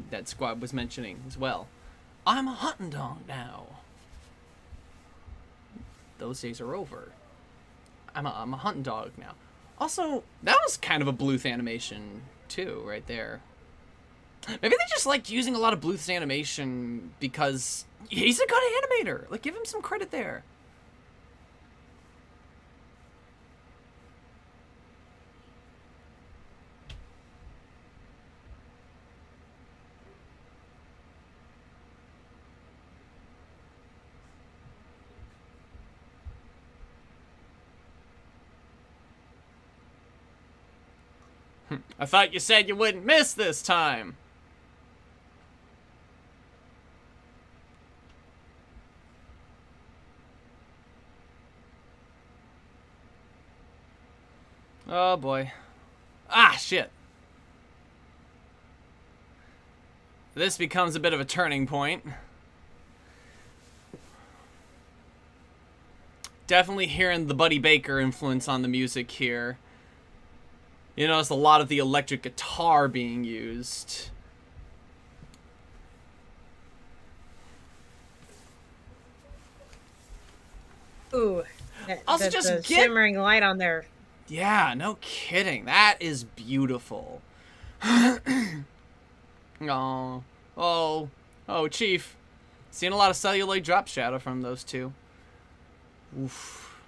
[SPEAKER 1] that Squad was mentioning as well. I'm a hunting dog now. Those days are over. I'm a hunting dog now. Also, that was kind of a Bluth animation too, right there. Maybe they just liked using a lot of Bluth's animation because he's a good animator. Like, give him some credit there. I thought you said you wouldn't miss this time. Oh boy. Ah, shit. This becomes a bit of a turning point. Definitely hearing the Buddy Baker influence on the music here. You notice a lot of the electric guitar being used.
[SPEAKER 2] Ooh,
[SPEAKER 1] Also, just
[SPEAKER 2] the
[SPEAKER 1] get...
[SPEAKER 2] shimmering light on there.
[SPEAKER 1] Yeah, no kidding. That is beautiful. Oh, oh, Chief. Seen a lot of celluloid drop shadow from those two. Oof.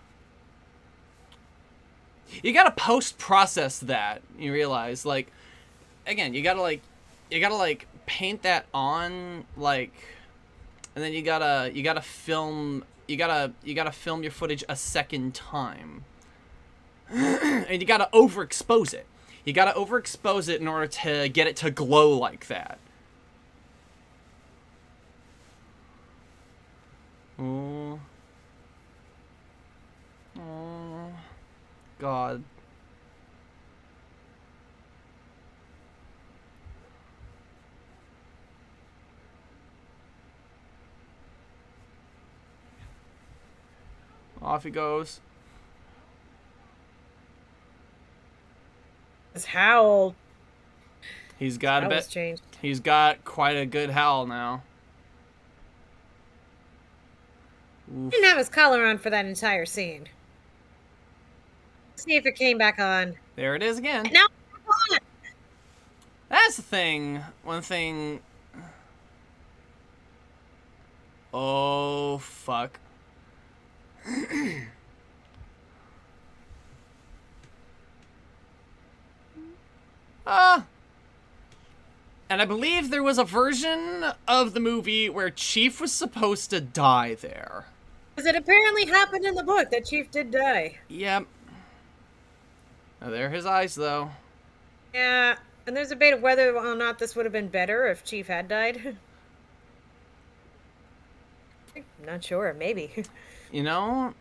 [SPEAKER 1] You gotta post-process that. You realize, like, again, you gotta paint that on, like, and then you gotta film your footage a second time. And you gotta overexpose it. You gotta overexpose it in order to get it to glow like that. Oh. Oh. God. Off he goes.
[SPEAKER 2] His howl.
[SPEAKER 1] He's got a bit.
[SPEAKER 2] Changed.
[SPEAKER 1] He's got quite a good howl now.
[SPEAKER 2] Oof. Didn't have his collar on for that entire scene. Let's see if it came back on.
[SPEAKER 1] There it is again.
[SPEAKER 2] And now it's back on.
[SPEAKER 1] That's the thing. One thing. Oh fuck. And I believe there was a version of the movie where Chief was supposed to die there.
[SPEAKER 2] Because it apparently happened in the book that Chief did die.
[SPEAKER 1] Yep. Now, there are his eyes, though.
[SPEAKER 2] Yeah, and there's a debate of whether or not this would have been better if Chief had died. I'm not sure, maybe.
[SPEAKER 1] You know?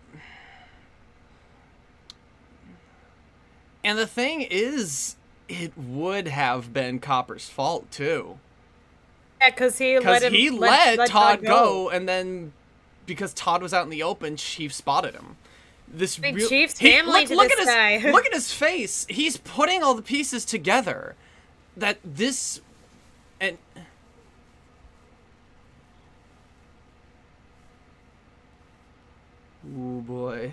[SPEAKER 1] And the thing is, it would have been Copper's fault, too.
[SPEAKER 2] Yeah, because he let
[SPEAKER 1] Todd go, and then because Todd was out in the open, Chief spotted him.
[SPEAKER 2] Chief's family to this guy.
[SPEAKER 1] Look at his face. He's putting all the pieces together. That this... And... Oh boy.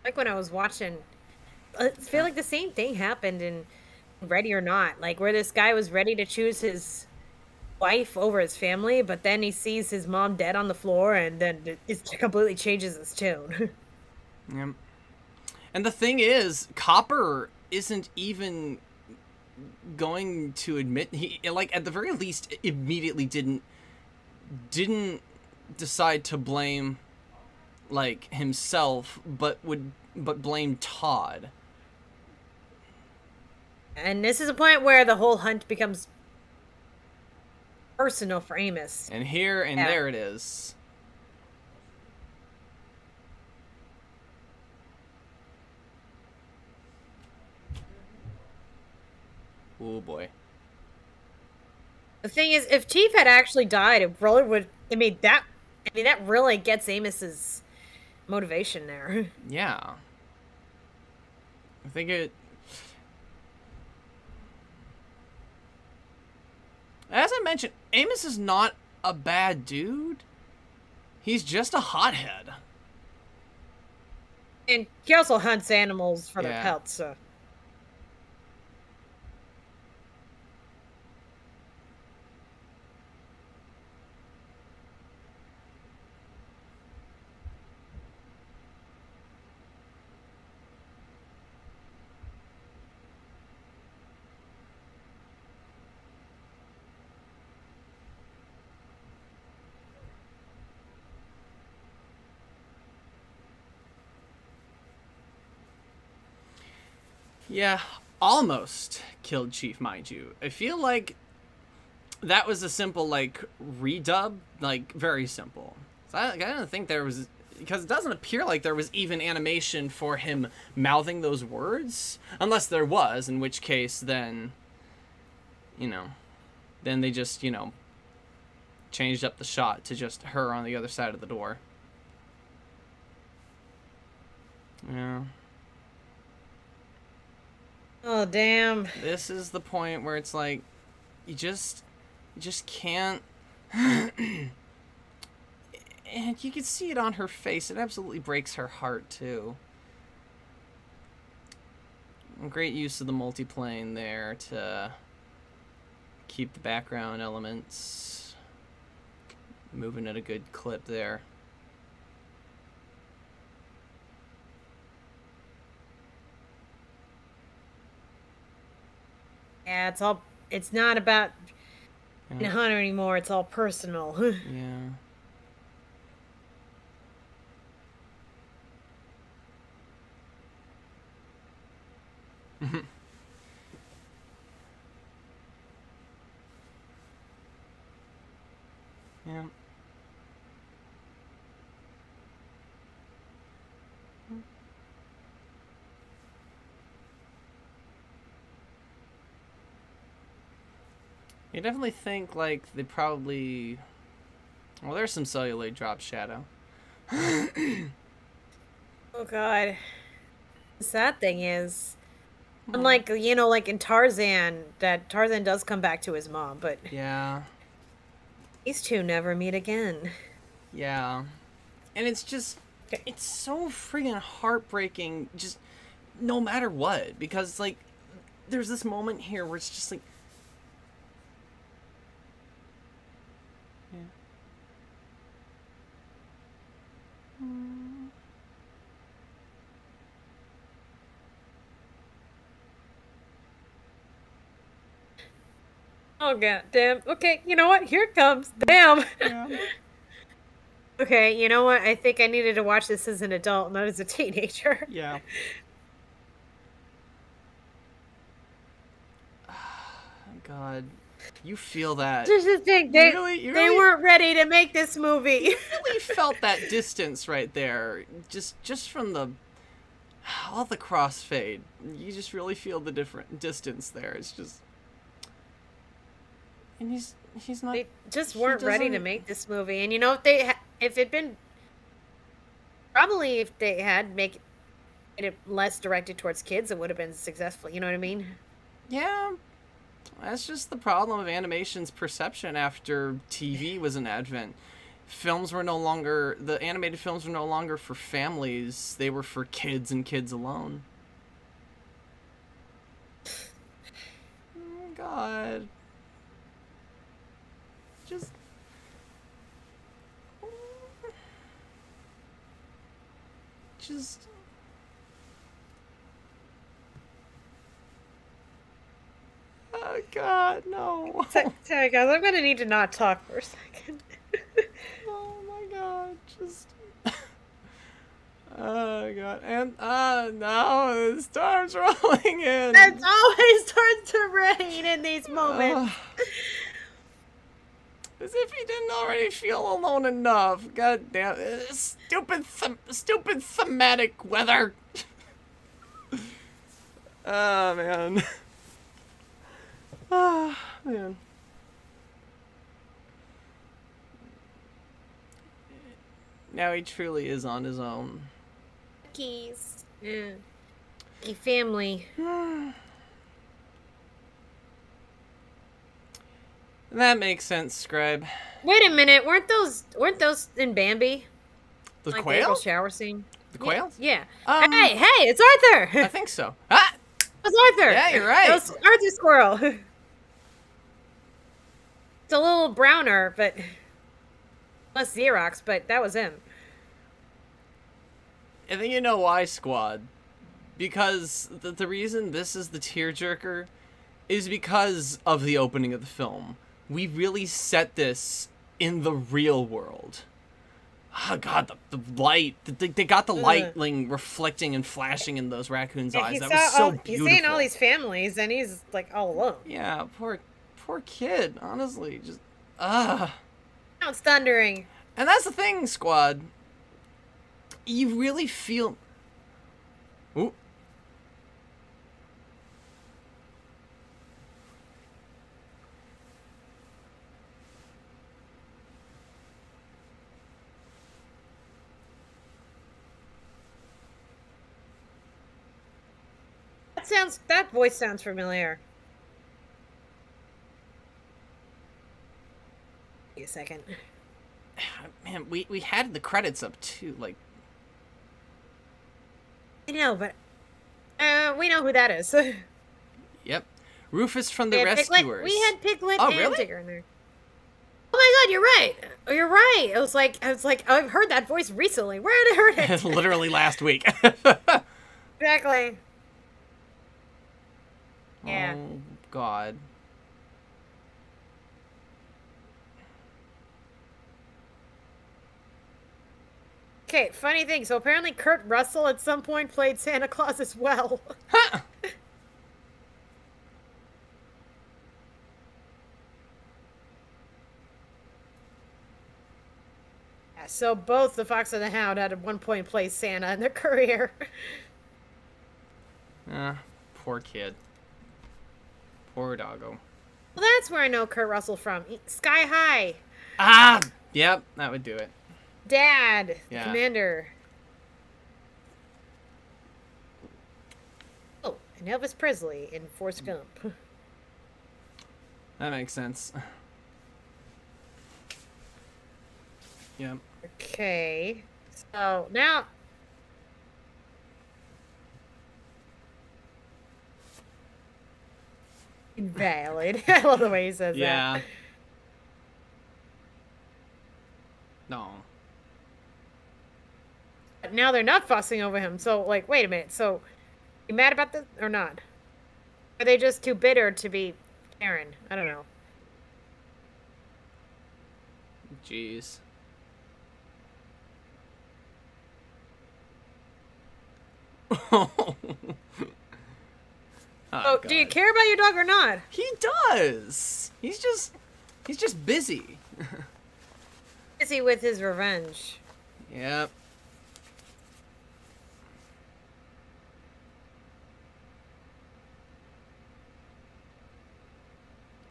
[SPEAKER 2] Like when I was watching, I feel like the same thing happened in Ready or Not, like where this guy was ready to choose his wife over his family, but then he sees his mom dead on the floor, and then it completely changes his tune.
[SPEAKER 1] Yep. And the thing is, Copper isn't even going to admit, he, like, at the very least, immediately didn't decide to blame, like, himself, but blame Todd.
[SPEAKER 2] And this is a point where the whole hunt becomes personal for Amos.
[SPEAKER 1] And here and there it is. Oh boy.
[SPEAKER 2] The thing is, if Chief had actually died, it really would. That really gets Amos's motivation there.
[SPEAKER 1] Yeah. I think it. As I mentioned, Amos is not a bad dude. He's just a hothead.
[SPEAKER 2] And he also hunts animals for their pelts, so.
[SPEAKER 1] Yeah, almost killed Chief, mind you. I feel like that was a simple, like, redub, like, very simple. So I don't think there was, because it doesn't appear like there was even animation for him mouthing those words, unless there was, in which case then, you know, then they just, you know, changed up the shot to just her on the other side of the door. Yeah.
[SPEAKER 2] Oh, damn.
[SPEAKER 1] This is the point where it's like, you just can't. And And you can see it on her face. It absolutely breaks her heart, too. Great use of the multiplane there to keep the background elements moving at a good clip there.
[SPEAKER 2] Yeah, it's not about being a hunter anymore. It's all personal.
[SPEAKER 1] Yeah. Yeah. You definitely think, like, they probably... Well, there's some celluloid drop shadow.
[SPEAKER 2] Oh, God. The sad thing is, unlike, you know, like in Tarzan, that Tarzan does come back to his mom, but...
[SPEAKER 1] Yeah.
[SPEAKER 2] These two never meet again.
[SPEAKER 1] Yeah. And it's just... It's so friggin' heartbreaking, just no matter what. Because, like, there's this moment here where it's just like... Yeah.
[SPEAKER 2] Oh, God damn. Okay, you know what? Here it comes. Damn.
[SPEAKER 1] Yeah.
[SPEAKER 2] Okay, you know what? I think I needed to watch this as an adult, not as a teenager.
[SPEAKER 1] Yeah. God, you feel that.
[SPEAKER 2] Just the thing, they weren't ready to make this movie.
[SPEAKER 1] You really felt that distance right there, just from all the crossfade. You just really feel the different distance there. It's just, and he's not.
[SPEAKER 2] They just weren't ready to make this movie, and you know, if it'd been probably if they had made it less directed towards kids, it would have been successful. You know what I mean?
[SPEAKER 1] Yeah. That's just the problem of animation's perception after TV was an advent. The animated films were no longer for families. They were for kids and kids alone. Oh, God. Just... Oh, God, no.
[SPEAKER 2] Sorry, guys. I'm gonna need to not talk for a second.
[SPEAKER 1] Oh, my God. Just... Oh, God. And, no, the storm's rolling in.
[SPEAKER 2] It always starts to rain in these moments.
[SPEAKER 1] As if he didn't already feel alone enough. God damn it. Stupid thematic weather. Oh, man. Ah, man. Now he truly is on his own.
[SPEAKER 2] Keys. Yeah. Key family.
[SPEAKER 1] That makes sense, Scribe.
[SPEAKER 2] Wait a minute, weren't those in Bambi?
[SPEAKER 1] The
[SPEAKER 2] like
[SPEAKER 1] quail?
[SPEAKER 2] The shower scene.
[SPEAKER 1] The quails?
[SPEAKER 2] Yeah. Hey, it's Arthur.
[SPEAKER 1] I think so. Ah!
[SPEAKER 2] It's Arthur.
[SPEAKER 1] Yeah, you're right.
[SPEAKER 2] It was Arthur Squirrel. It's a little browner, but less Xerox, but that was him.
[SPEAKER 1] I think you know why, Squad. Because the reason this is the tearjerker is because of the opening of the film. We really set this in the real world. Oh, God, the light. They got the lightning reflecting and flashing in those raccoons' eyes. That was so beautiful.
[SPEAKER 2] He's seeing all these families, and he's, like, all alone.
[SPEAKER 1] Yeah, poor kid, honestly. Just,
[SPEAKER 2] Now it's thundering.
[SPEAKER 1] And that's the thing, Squad. You really feel... Ooh.
[SPEAKER 2] That voice sounds familiar. Wait a second.
[SPEAKER 1] Man, we had the credits up too. Like,
[SPEAKER 2] I know, but we know who that is.
[SPEAKER 1] yep, Rufus from the Rescuers.
[SPEAKER 2] We had Piglet
[SPEAKER 1] Oh,
[SPEAKER 2] and
[SPEAKER 1] really?
[SPEAKER 2] Tigger in there. Oh my God, you're right. Oh, you're right. I was like, I've heard that voice recently. Where did I heard it?
[SPEAKER 1] Literally last week.
[SPEAKER 2] Exactly. Yeah.
[SPEAKER 1] Oh God.
[SPEAKER 2] Okay, funny thing. So apparently Kurt Russell at some point played Santa Claus as well.
[SPEAKER 1] Huh.
[SPEAKER 2] Yeah, so both the Fox and the Hound had at one point played Santa in their career.
[SPEAKER 1] Poor kid. Poor doggo.
[SPEAKER 2] Well, that's where I know Kurt Russell from. Sky High.
[SPEAKER 1] Ah, yep, that would do it.
[SPEAKER 2] Dad.
[SPEAKER 1] Yeah.
[SPEAKER 2] Commander. Oh, and Elvis Presley in Forrest Gump.
[SPEAKER 1] That makes sense. Yep.
[SPEAKER 2] Okay. So now. Invalid. I love the way he says that.
[SPEAKER 1] Yeah. No.
[SPEAKER 2] But now they're not fussing over him. So, like, wait a minute. So, you mad about this or not? Are they just too bitter to be Karen? I don't know.
[SPEAKER 1] Jeez. Oh,
[SPEAKER 2] Oh, do you
[SPEAKER 1] God.
[SPEAKER 2] care about your dog or not?
[SPEAKER 1] He does. He's just busy.
[SPEAKER 2] Busy with his revenge.
[SPEAKER 1] Yep.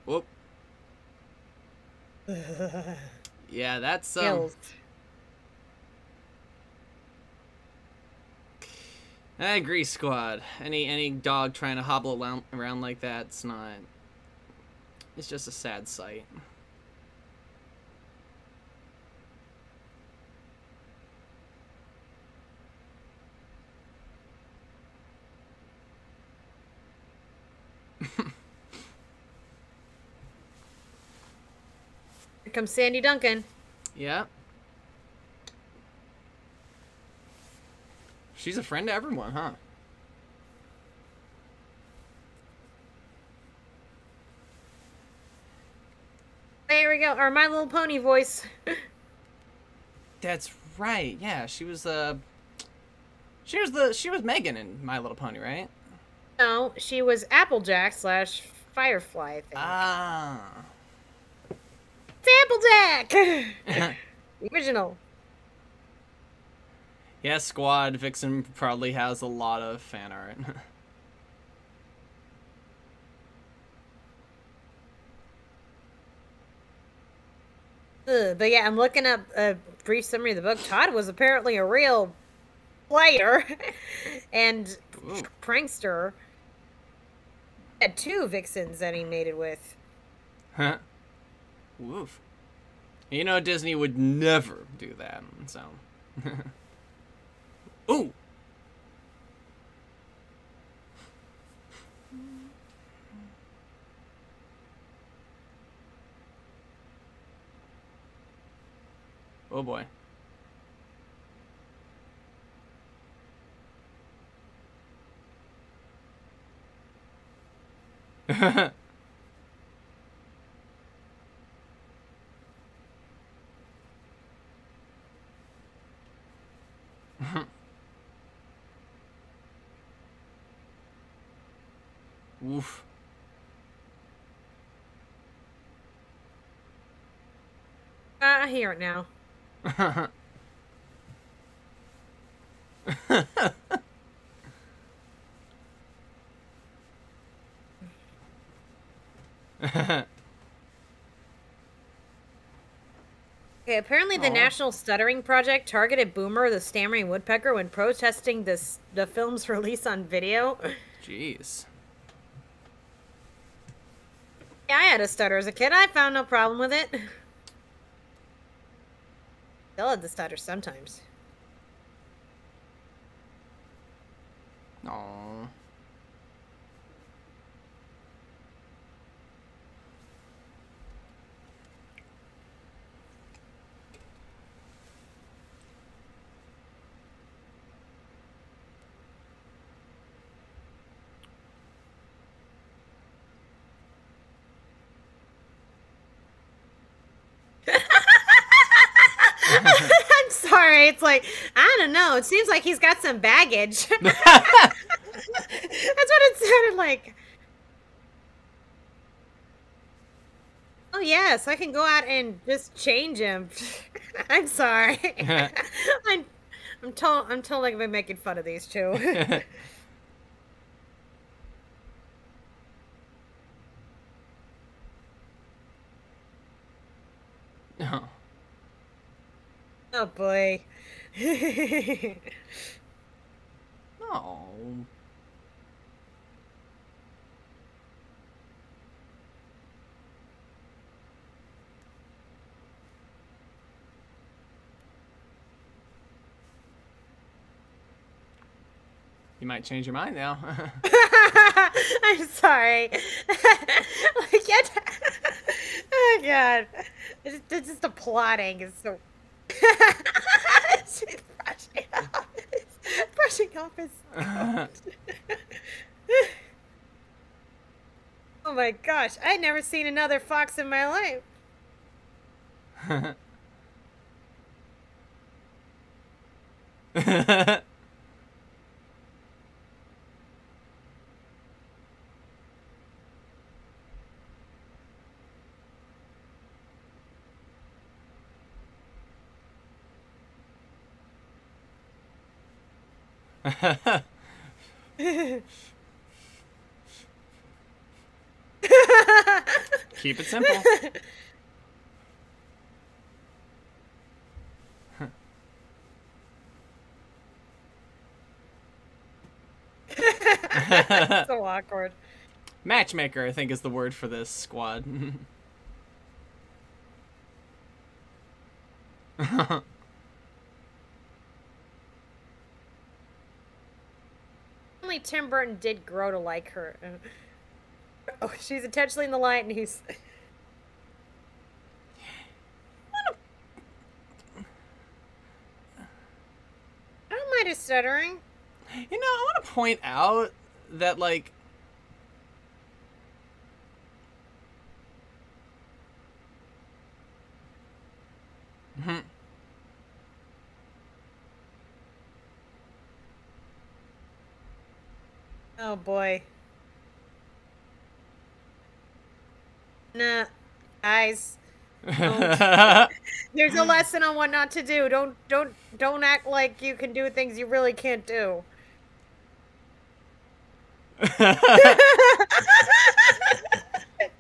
[SPEAKER 1] Whoop. Yeah, that's
[SPEAKER 2] Kills.
[SPEAKER 1] I agree, squad. Any dog trying to hobble around like that, it's not. It's just a sad sight.
[SPEAKER 2] Here comes Sandy Duncan.
[SPEAKER 1] Yeah. She's a friend to everyone, huh?
[SPEAKER 2] There we go. Our My Little Pony voice.
[SPEAKER 1] That's right. Yeah, she was Megan in My Little Pony, right?
[SPEAKER 2] No, she was Applejack / Firefly, I think.
[SPEAKER 1] Ah.
[SPEAKER 2] It's Applejack! The original.
[SPEAKER 1] Yeah, squad. Vixen probably has a lot of fan art.
[SPEAKER 2] Ugh, but yeah, I'm looking up a brief summary of the book. Todd was apparently a real player and
[SPEAKER 1] Ooh.
[SPEAKER 2] prankster. He had 2 Vixens that he mated with.
[SPEAKER 1] Huh? Woof. You know Disney would never do that, so. Ooh. Oh boy. Oof.
[SPEAKER 2] I hear it now. Okay, apparently the
[SPEAKER 1] Aw.
[SPEAKER 2] National Stuttering Project targeted Boomer the Stammering Woodpecker when protesting the film's release on video.
[SPEAKER 1] Jeez.
[SPEAKER 2] Yeah, I had a stutter as a kid. I found no problem with it. Still had the stutter sometimes.
[SPEAKER 1] Aww.
[SPEAKER 2] I'm sorry. It's like, I don't know. It seems like he's got some baggage. That's what it sounded like. Oh, yes. I can go out and just change him. I'm sorry. I'm totally gonna be making fun of these two.
[SPEAKER 1] Oh.
[SPEAKER 2] Oh, boy.
[SPEAKER 1] Oh. You might change your mind now.
[SPEAKER 2] I'm sorry. Like, oh, God. It's just the plotting is so... She's brushing off his coat. Oh my gosh, I'd never seen another fox in my life.
[SPEAKER 1] Keep it simple.
[SPEAKER 2] So awkward.
[SPEAKER 1] Matchmaker, I think, is the word for this squad.
[SPEAKER 2] Only Tim Burton did grow to like her. Oh, she's intentionally in the light, and he's... I don't mind his stuttering.
[SPEAKER 1] You know, I want to point out that, like...
[SPEAKER 2] Oh, boy. Nah, guys. There's a lesson on what not to do. Don't act like you can do things you really can't do. God.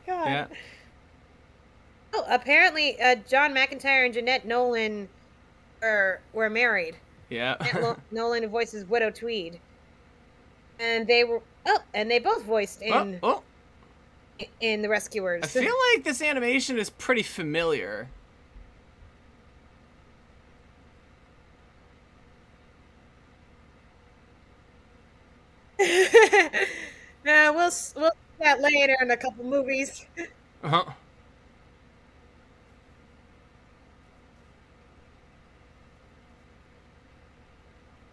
[SPEAKER 1] Yeah.
[SPEAKER 2] Oh, apparently, John McIntyre and Jeanette Nolan were married.
[SPEAKER 1] Yeah.
[SPEAKER 2] Jeanette Nolan voices Widow Tweed, and they both voiced in in The Rescuers.
[SPEAKER 1] I feel like this animation is pretty familiar.
[SPEAKER 2] We'll see that later in a couple movies.
[SPEAKER 1] Uh-huh.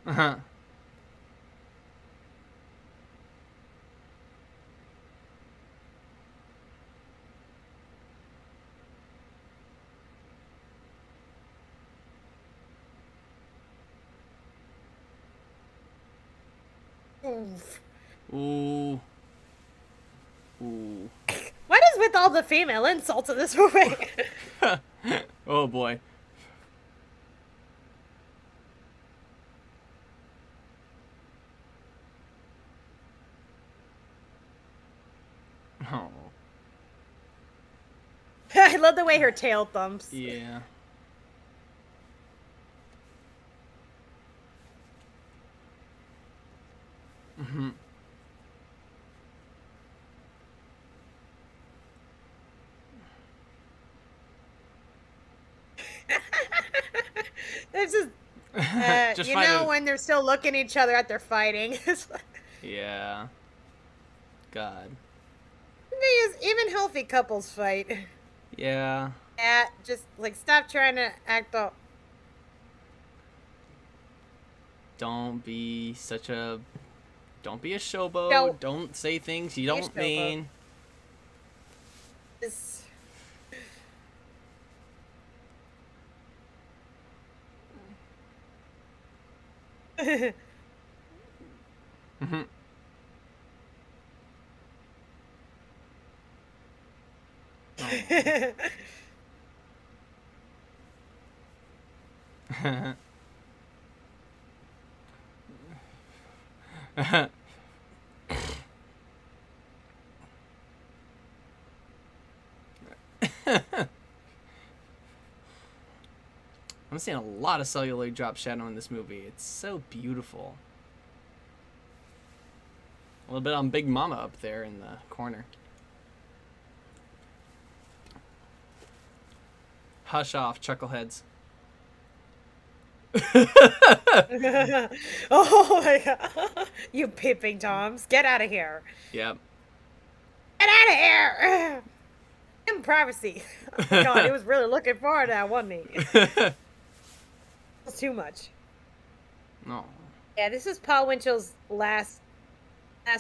[SPEAKER 1] Uh-huh.
[SPEAKER 2] Oof.
[SPEAKER 1] Ooh. Ooh.
[SPEAKER 2] What is with all the female insults in this movie?
[SPEAKER 1] Oh boy. Oh.
[SPEAKER 2] I love the way her tail thumps.
[SPEAKER 1] Yeah. Mm-hmm.
[SPEAKER 2] It's just,
[SPEAKER 1] Just
[SPEAKER 2] you
[SPEAKER 1] find
[SPEAKER 2] know,
[SPEAKER 1] a-
[SPEAKER 2] when they're still looking at each other at their fighting. It's like,
[SPEAKER 1] Yeah. God.
[SPEAKER 2] the thing is, even healthy couples fight.
[SPEAKER 1] Yeah.
[SPEAKER 2] Yeah, just like stop trying to act up.
[SPEAKER 1] Don't be a showboat.
[SPEAKER 2] No.
[SPEAKER 1] Don't say things you
[SPEAKER 2] Be a
[SPEAKER 1] don't
[SPEAKER 2] showboat.
[SPEAKER 1] mean.
[SPEAKER 2] Just...
[SPEAKER 1] Mhm. I'm seeing a lot of celluloid drop shadow in this movie. It's so beautiful. A little bit on Big Mama up there in the corner. Hush off, chuckleheads.
[SPEAKER 2] Oh my god. You peeping Toms. Get out of here.
[SPEAKER 1] Yep.
[SPEAKER 2] Get out of here. In privacy. Oh god, he was really looking forward to that, wasn't he? It was too much.
[SPEAKER 1] No.
[SPEAKER 2] Yeah, this is Paul Winchell's last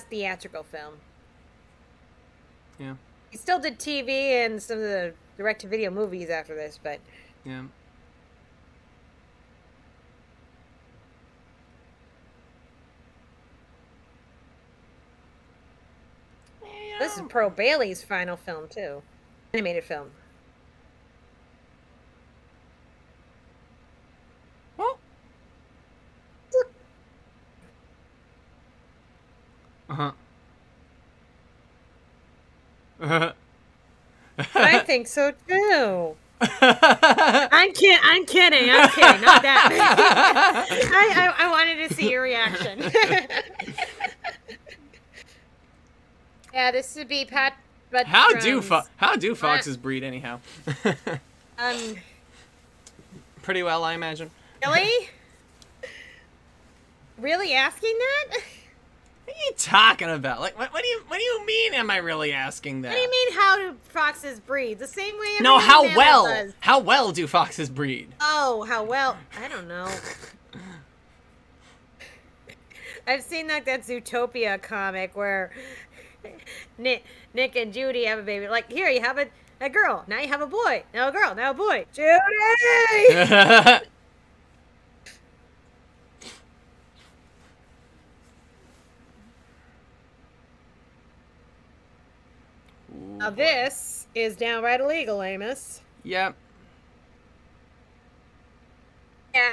[SPEAKER 2] theatrical film.
[SPEAKER 1] Yeah.
[SPEAKER 2] He still did TV and some of the direct-to-video movies after this, but...
[SPEAKER 1] Yeah.
[SPEAKER 2] This is Pearl Bailey's final film, too. Animated film.
[SPEAKER 1] Well.
[SPEAKER 2] I think so, too. I'm kidding. Not that. I wanted to see your reaction. Yeah, this would be Pat. But
[SPEAKER 1] How do foxes breed anyhow? Pretty well, I imagine.
[SPEAKER 2] Really? Really asking that?
[SPEAKER 1] What are you talking about? Like, what do you mean? Am I really asking that?
[SPEAKER 2] What do you mean? How do foxes breed? The same way.
[SPEAKER 1] No,
[SPEAKER 2] every
[SPEAKER 1] how
[SPEAKER 2] mammal
[SPEAKER 1] well?
[SPEAKER 2] does.
[SPEAKER 1] How well do foxes breed?
[SPEAKER 2] Oh, how well? I don't know. I've seen like that Zootopia comic where Nick and Judy have a baby. Like, here you have a girl. Now you have a boy. Now a girl. Now a boy. Judy. Now this is downright illegal, Amos.
[SPEAKER 1] Yep.
[SPEAKER 2] Yeah,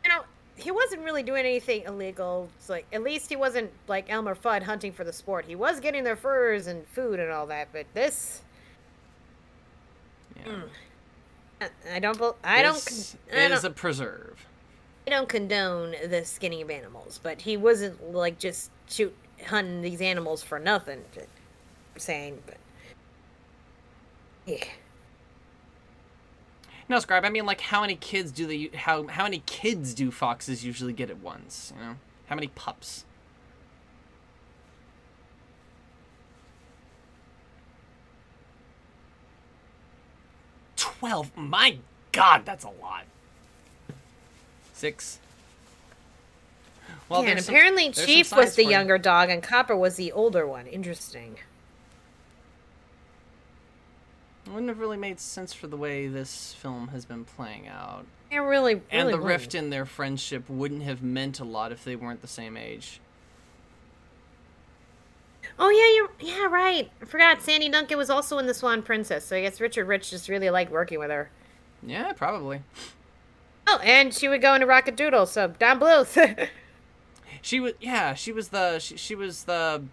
[SPEAKER 2] you know, he wasn't really doing anything illegal. It's like, at least he wasn't like Elmer Fudd hunting for the sport. He was getting their furs and food and all that, but this...
[SPEAKER 1] Yeah.
[SPEAKER 2] I don't
[SPEAKER 1] a preserve.
[SPEAKER 2] I don't condone the skinning of animals, but he wasn't like just hunting these animals for nothing. I'm saying, but yeah.
[SPEAKER 1] No, Scribe. I mean, like, how many kids do how many kids do foxes usually get at once? You know, how many pups? $12. My God, that's a lot. 6. Well,
[SPEAKER 2] Yeah, and
[SPEAKER 1] there's
[SPEAKER 2] apparently
[SPEAKER 1] some
[SPEAKER 2] Chief
[SPEAKER 1] signs
[SPEAKER 2] was the
[SPEAKER 1] for you.
[SPEAKER 2] younger dog and Copper was the older one. Interesting.
[SPEAKER 1] It wouldn't have really made sense for the way this film has been playing out.
[SPEAKER 2] It really
[SPEAKER 1] And the
[SPEAKER 2] wouldn't.
[SPEAKER 1] rift in their friendship wouldn't have meant a lot if they weren't the same age.
[SPEAKER 2] Oh yeah, right. I forgot Sandy Duncan was also in The Swan Princess, so I guess Richard Rich just really liked working with her.
[SPEAKER 1] Yeah, probably.
[SPEAKER 2] Oh, and she would go into Rocket-Doodle, so Don Bluth.
[SPEAKER 1] She was the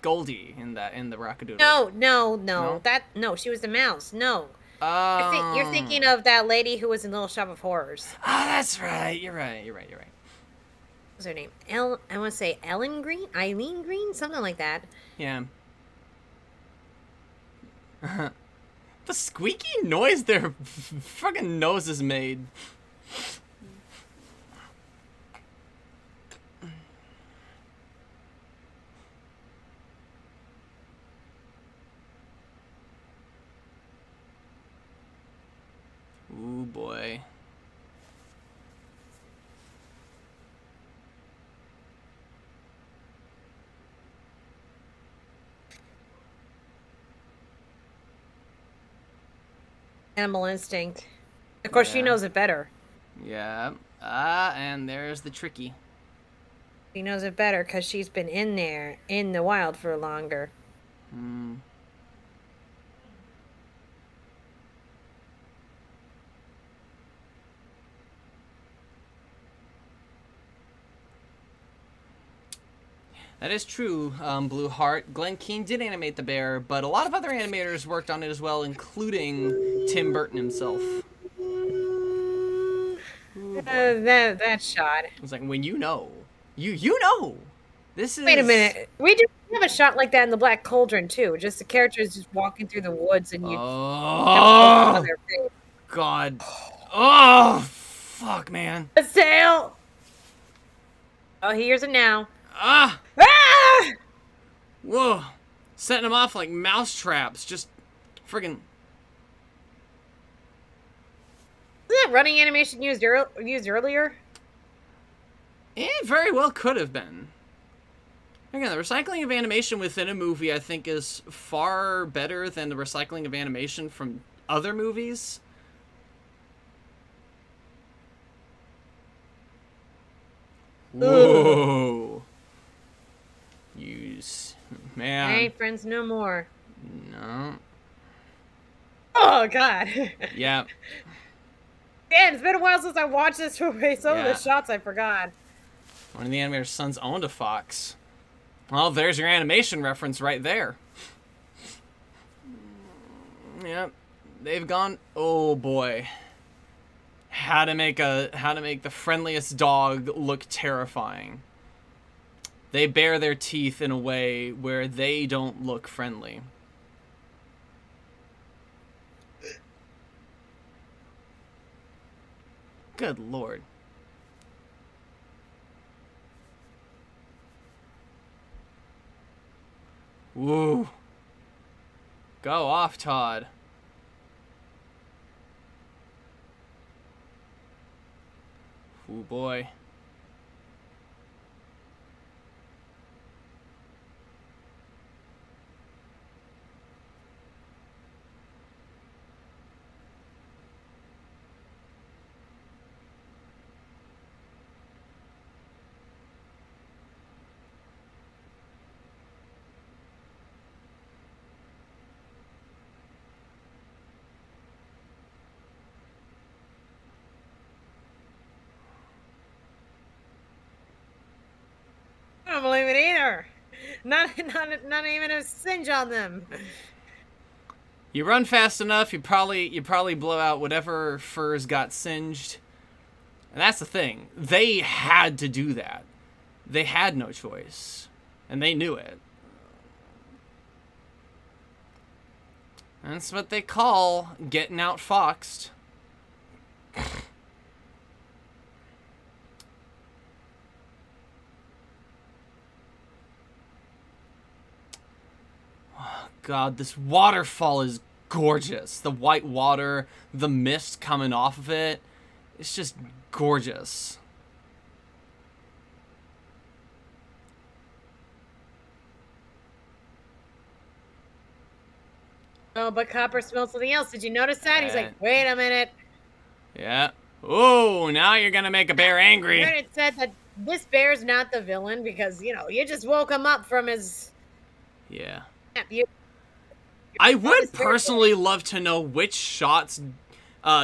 [SPEAKER 1] Goldie in the Rockadoodle.
[SPEAKER 2] No, she was the mouse. No. You're thinking of that lady who was in Little Shop of Horrors.
[SPEAKER 1] Oh, that's right. You're right.
[SPEAKER 2] What's her name? I want to say Eileen Green, something like that.
[SPEAKER 1] Yeah. The squeaky noise their fucking noses made.
[SPEAKER 2] Animal instinct. Of course, she knows it better.
[SPEAKER 1] Yeah. And there's the tricky.
[SPEAKER 2] She knows it better because she's been in there, in the wild for longer.
[SPEAKER 1] Hmm. That is true, Blue Heart. Glenn Keane did animate the bear, but a lot of other animators worked on it as well, including Tim Burton himself. Ooh,
[SPEAKER 2] that shot.
[SPEAKER 1] It's like, when you know. You know! This is...
[SPEAKER 2] Wait a minute. We just have a shot like that in the Black Cauldron, too. Just the characters just walking through the woods and you...
[SPEAKER 1] Oh!
[SPEAKER 2] On their face.
[SPEAKER 1] God. Oh! Fuck, man.
[SPEAKER 2] A tail! Oh, he hears it now.
[SPEAKER 1] Ah!
[SPEAKER 2] Ah!
[SPEAKER 1] Whoa. Setting them off like mouse traps. Just friggin'...
[SPEAKER 2] Isn't that running animation used earlier?
[SPEAKER 1] It very well could have been. Again, the recycling of animation within a movie, I think, is far better than the recycling of animation from other movies. Whoa. Man.
[SPEAKER 2] I ain't friends no more.
[SPEAKER 1] No.
[SPEAKER 2] Oh, God.
[SPEAKER 1] Yeah.
[SPEAKER 2] Man, it's been a while since I watched this movie. Some of the shots I forgot.
[SPEAKER 1] One of the animator's sons owned a fox. Well, there's your animation reference right there. Yep. They've gone, oh boy. How to make the friendliest dog look terrifying. They bare their teeth in a way where they don't look friendly. Good Lord. Woo. Go off, Todd. Ooh, boy.
[SPEAKER 2] I don't believe it either. Not even a singe on them.
[SPEAKER 1] You run fast enough, you probably blow out whatever furs got singed. And that's the thing. They had to do that. They had no choice. And they knew it. That's what they call getting outfoxed. God, this waterfall is gorgeous. The white water, the mist coming off of it. It's just gorgeous.
[SPEAKER 2] Oh, but Copper smelled something else. Did you notice that? He's like, wait a minute.
[SPEAKER 1] Yeah. Oh, now you're gonna make a bear angry.
[SPEAKER 2] It said that this bear's not the villain because, you know, you just woke him up from his...
[SPEAKER 1] Yeah.
[SPEAKER 2] You...
[SPEAKER 1] I would personally love to know which shots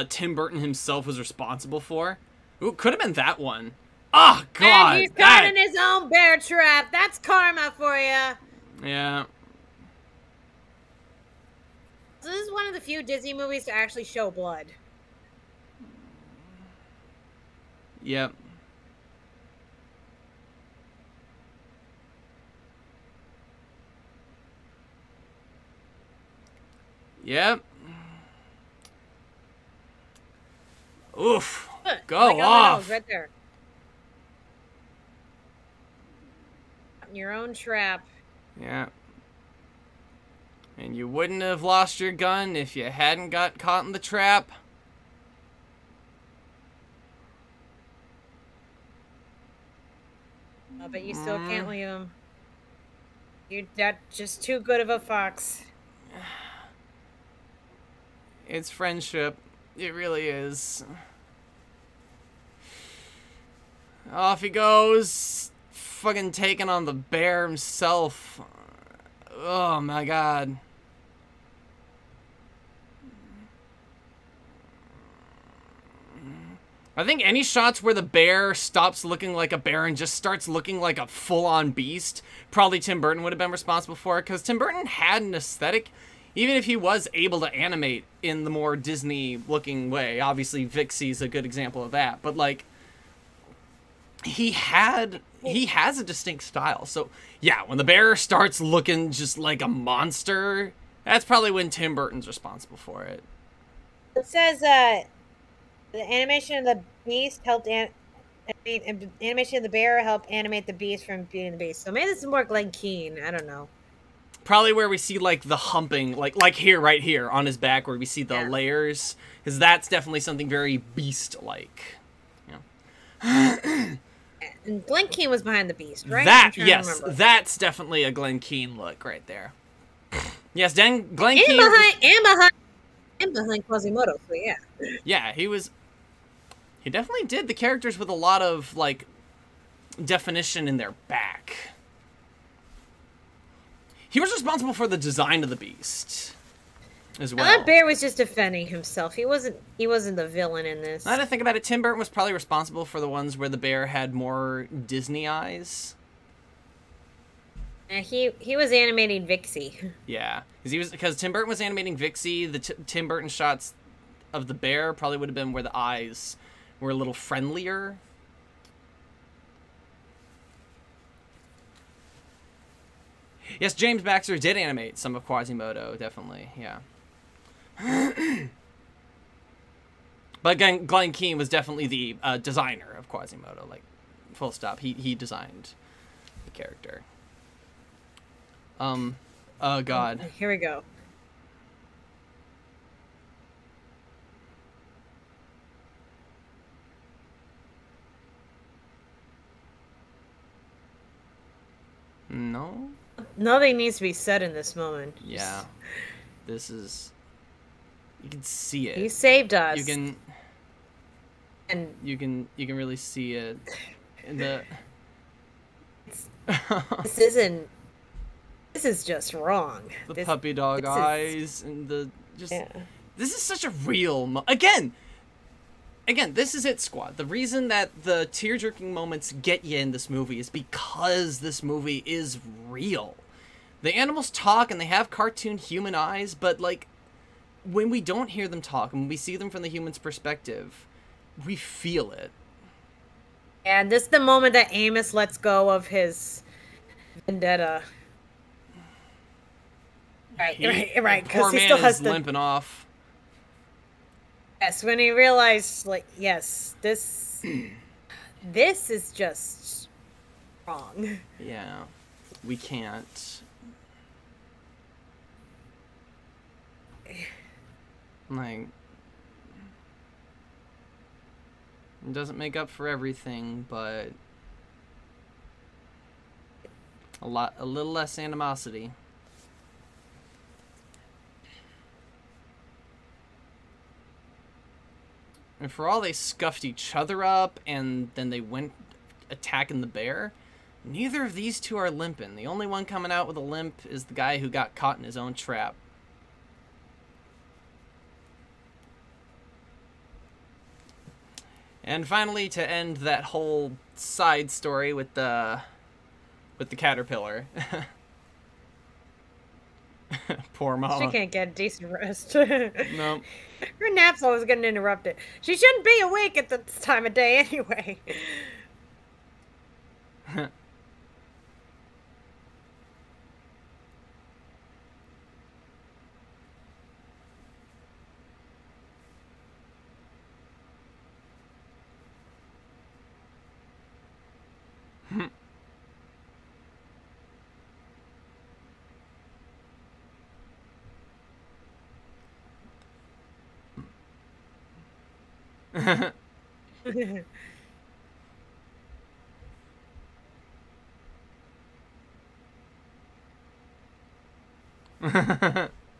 [SPEAKER 1] Tim Burton himself was responsible for. Ooh, could have been that one. Oh, God.
[SPEAKER 2] And he's caught in his own bear trap. That's karma for you.
[SPEAKER 1] Yeah.
[SPEAKER 2] So this is one of the few Disney movies to actually show blood.
[SPEAKER 1] Yep. Yep. Oof. Go off.
[SPEAKER 2] Right there. In your own trap.
[SPEAKER 1] Yeah. And you wouldn't have lost your gun if you hadn't got caught in the trap.
[SPEAKER 2] Oh, but you still can't leave him. You're just too good of a fox.
[SPEAKER 1] It's friendship. It really is. Off he goes. Fucking taking on the bear himself. Oh my god. I think any shots where the bear stops looking like a bear and just starts looking like a full-on beast, probably Tim Burton would have been responsible for it, because Tim Burton had an aesthetic, even if he was able to animate in the more Disney-looking way. Obviously, Vixie's a good example of that, but, like, he has a distinct style. So, yeah, when the bear starts looking just like a monster, that's probably when Tim Burton's responsible for it.
[SPEAKER 2] It says, the animation of the beast helped animation of the bear helped animate the beast from Beauty and the Beast. So maybe this is more Glenn Keane. I don't know.
[SPEAKER 1] Probably where we see like the humping, like here, right here on his back, where we see the layers, because that's definitely something very beast-like. Yeah.
[SPEAKER 2] And Glenn Keane was behind the beast, right?
[SPEAKER 1] That's definitely a Glenn Keane look right there. Yes, Glenn Keane.
[SPEAKER 2] And behind Quasimodo, so yeah.
[SPEAKER 1] Yeah, he definitely did the characters with a lot of, like, definition in their back. He was responsible for the design of the beast as well.
[SPEAKER 2] That bear was just defending himself. He wasn't the villain in this.
[SPEAKER 1] Now that I think about it, Tim Burton was probably responsible for the ones where the bear had more Disney eyes.
[SPEAKER 2] He was animating Vixie.
[SPEAKER 1] Yeah, because Tim Burton was animating Vixie. The Tim Burton shots of the bear probably would have been where the eyes were a little friendlier. Yes, James Baxter did animate some of Quasimodo, definitely. Yeah. But Glenn Keane was definitely the designer of Quasimodo. Like, full stop. He designed the character. Oh god.
[SPEAKER 2] Here we go.
[SPEAKER 1] No?
[SPEAKER 2] Nothing needs to be said in this moment.
[SPEAKER 1] Yeah. This is... You can see it.
[SPEAKER 2] He saved us.
[SPEAKER 1] You can... And you can really see it in the...
[SPEAKER 2] This is just wrong.
[SPEAKER 1] The puppy dog eyes and the just. Yeah. This is such a real again, this is it, squad. The reason that the tear-jerking moments get you in this movie is because this movie is real. The animals talk and they have cartoon human eyes, but like when we don't hear them talk and when we see them from the human's perspective, we feel it.
[SPEAKER 2] And this is the moment that Amos lets go of his vendetta. Right. Because he still has
[SPEAKER 1] limping off.
[SPEAKER 2] Yes, when he realized, like, yes, this is just wrong.
[SPEAKER 1] Yeah, we can't. Like, it doesn't make up for everything, but a little less animosity. And for all they scuffed each other up and then they went attacking the bear, neither of these two are limping. The only one coming out with a limp is the guy who got caught in his own trap. And finally, to end that whole side story with the caterpillar. Poor mama.
[SPEAKER 2] She can't get a decent rest.
[SPEAKER 1] No.
[SPEAKER 2] Her nap's always getting interrupted. She shouldn't be awake at this time of day anyway.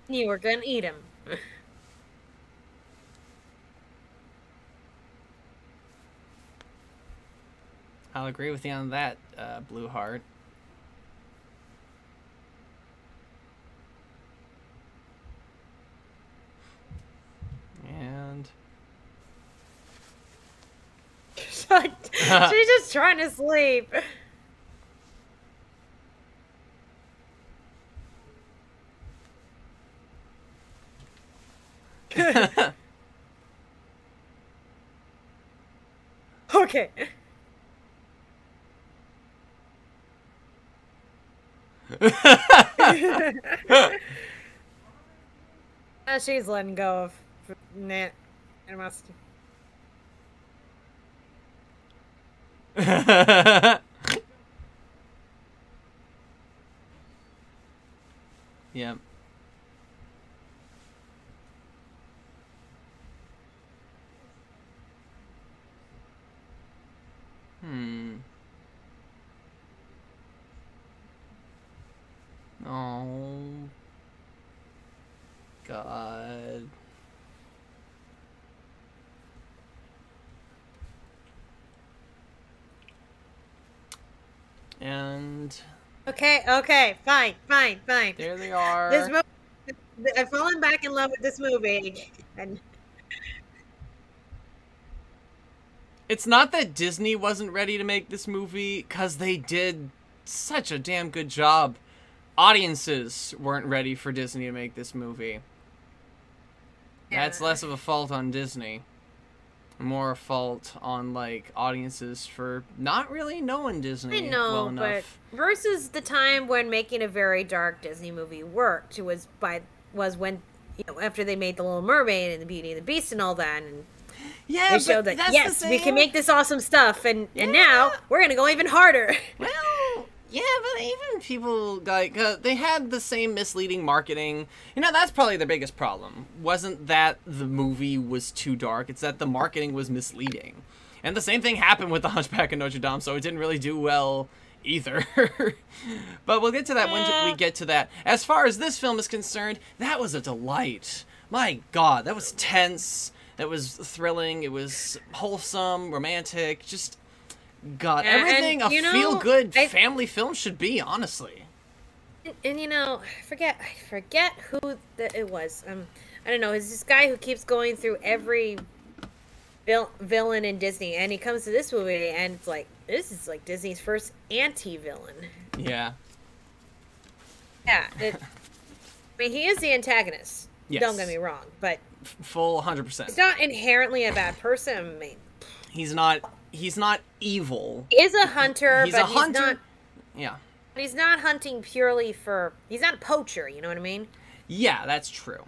[SPEAKER 2] You were gonna eat him.
[SPEAKER 1] I'll agree with you on that, Blue Heart. And
[SPEAKER 2] she's just trying to sleep. Okay. She's letting go of animosity.
[SPEAKER 1] Yep. Oh. God. And...
[SPEAKER 2] Okay, fine.
[SPEAKER 1] There they are.
[SPEAKER 2] This movie, I've fallen back in love with this movie. And
[SPEAKER 1] it's not that Disney wasn't ready to make this movie, because they did such a damn good job. Audiences weren't ready for Disney to make this movie. Yeah. That's less of a fault on Disney. More a fault on, like, audiences for not really knowing Disney well enough.
[SPEAKER 2] But versus the time when making a very dark Disney movie worked was when, you know, after they made The Little Mermaid and The Beauty and the Beast and all that, and
[SPEAKER 1] yeah,
[SPEAKER 2] they showed that, yes, we can make this awesome stuff, and now we're going to go even harder.
[SPEAKER 1] Well... yeah, but even people, like, they had the same misleading marketing. You know, that's probably the biggest problem. Wasn't that the movie was too dark, it's that the marketing was misleading. And the same thing happened with The Hunchback of Notre Dame, so it didn't really do well either. But we'll get to that when we get to that. As far as this film is concerned, that was a delight. My God, that was tense, that was thrilling, it was wholesome, romantic, just... God, everything a feel-good family film should be, honestly.
[SPEAKER 2] And you know, I forget who it was. I don't know. It's this guy who keeps going through every villain in Disney, and he comes to this movie, and it's like, this is like Disney's first anti-villain.
[SPEAKER 1] Yeah.
[SPEAKER 2] Yeah. I mean, he is the antagonist.
[SPEAKER 1] Yes.
[SPEAKER 2] Don't get me wrong, but
[SPEAKER 1] full 100%.
[SPEAKER 2] He's not inherently a bad person. I mean,
[SPEAKER 1] he's not evil.
[SPEAKER 2] He is a hunter,
[SPEAKER 1] he's not... Yeah.
[SPEAKER 2] He's not hunting purely for... He's not a poacher, you know what I mean?
[SPEAKER 1] Yeah, that's true.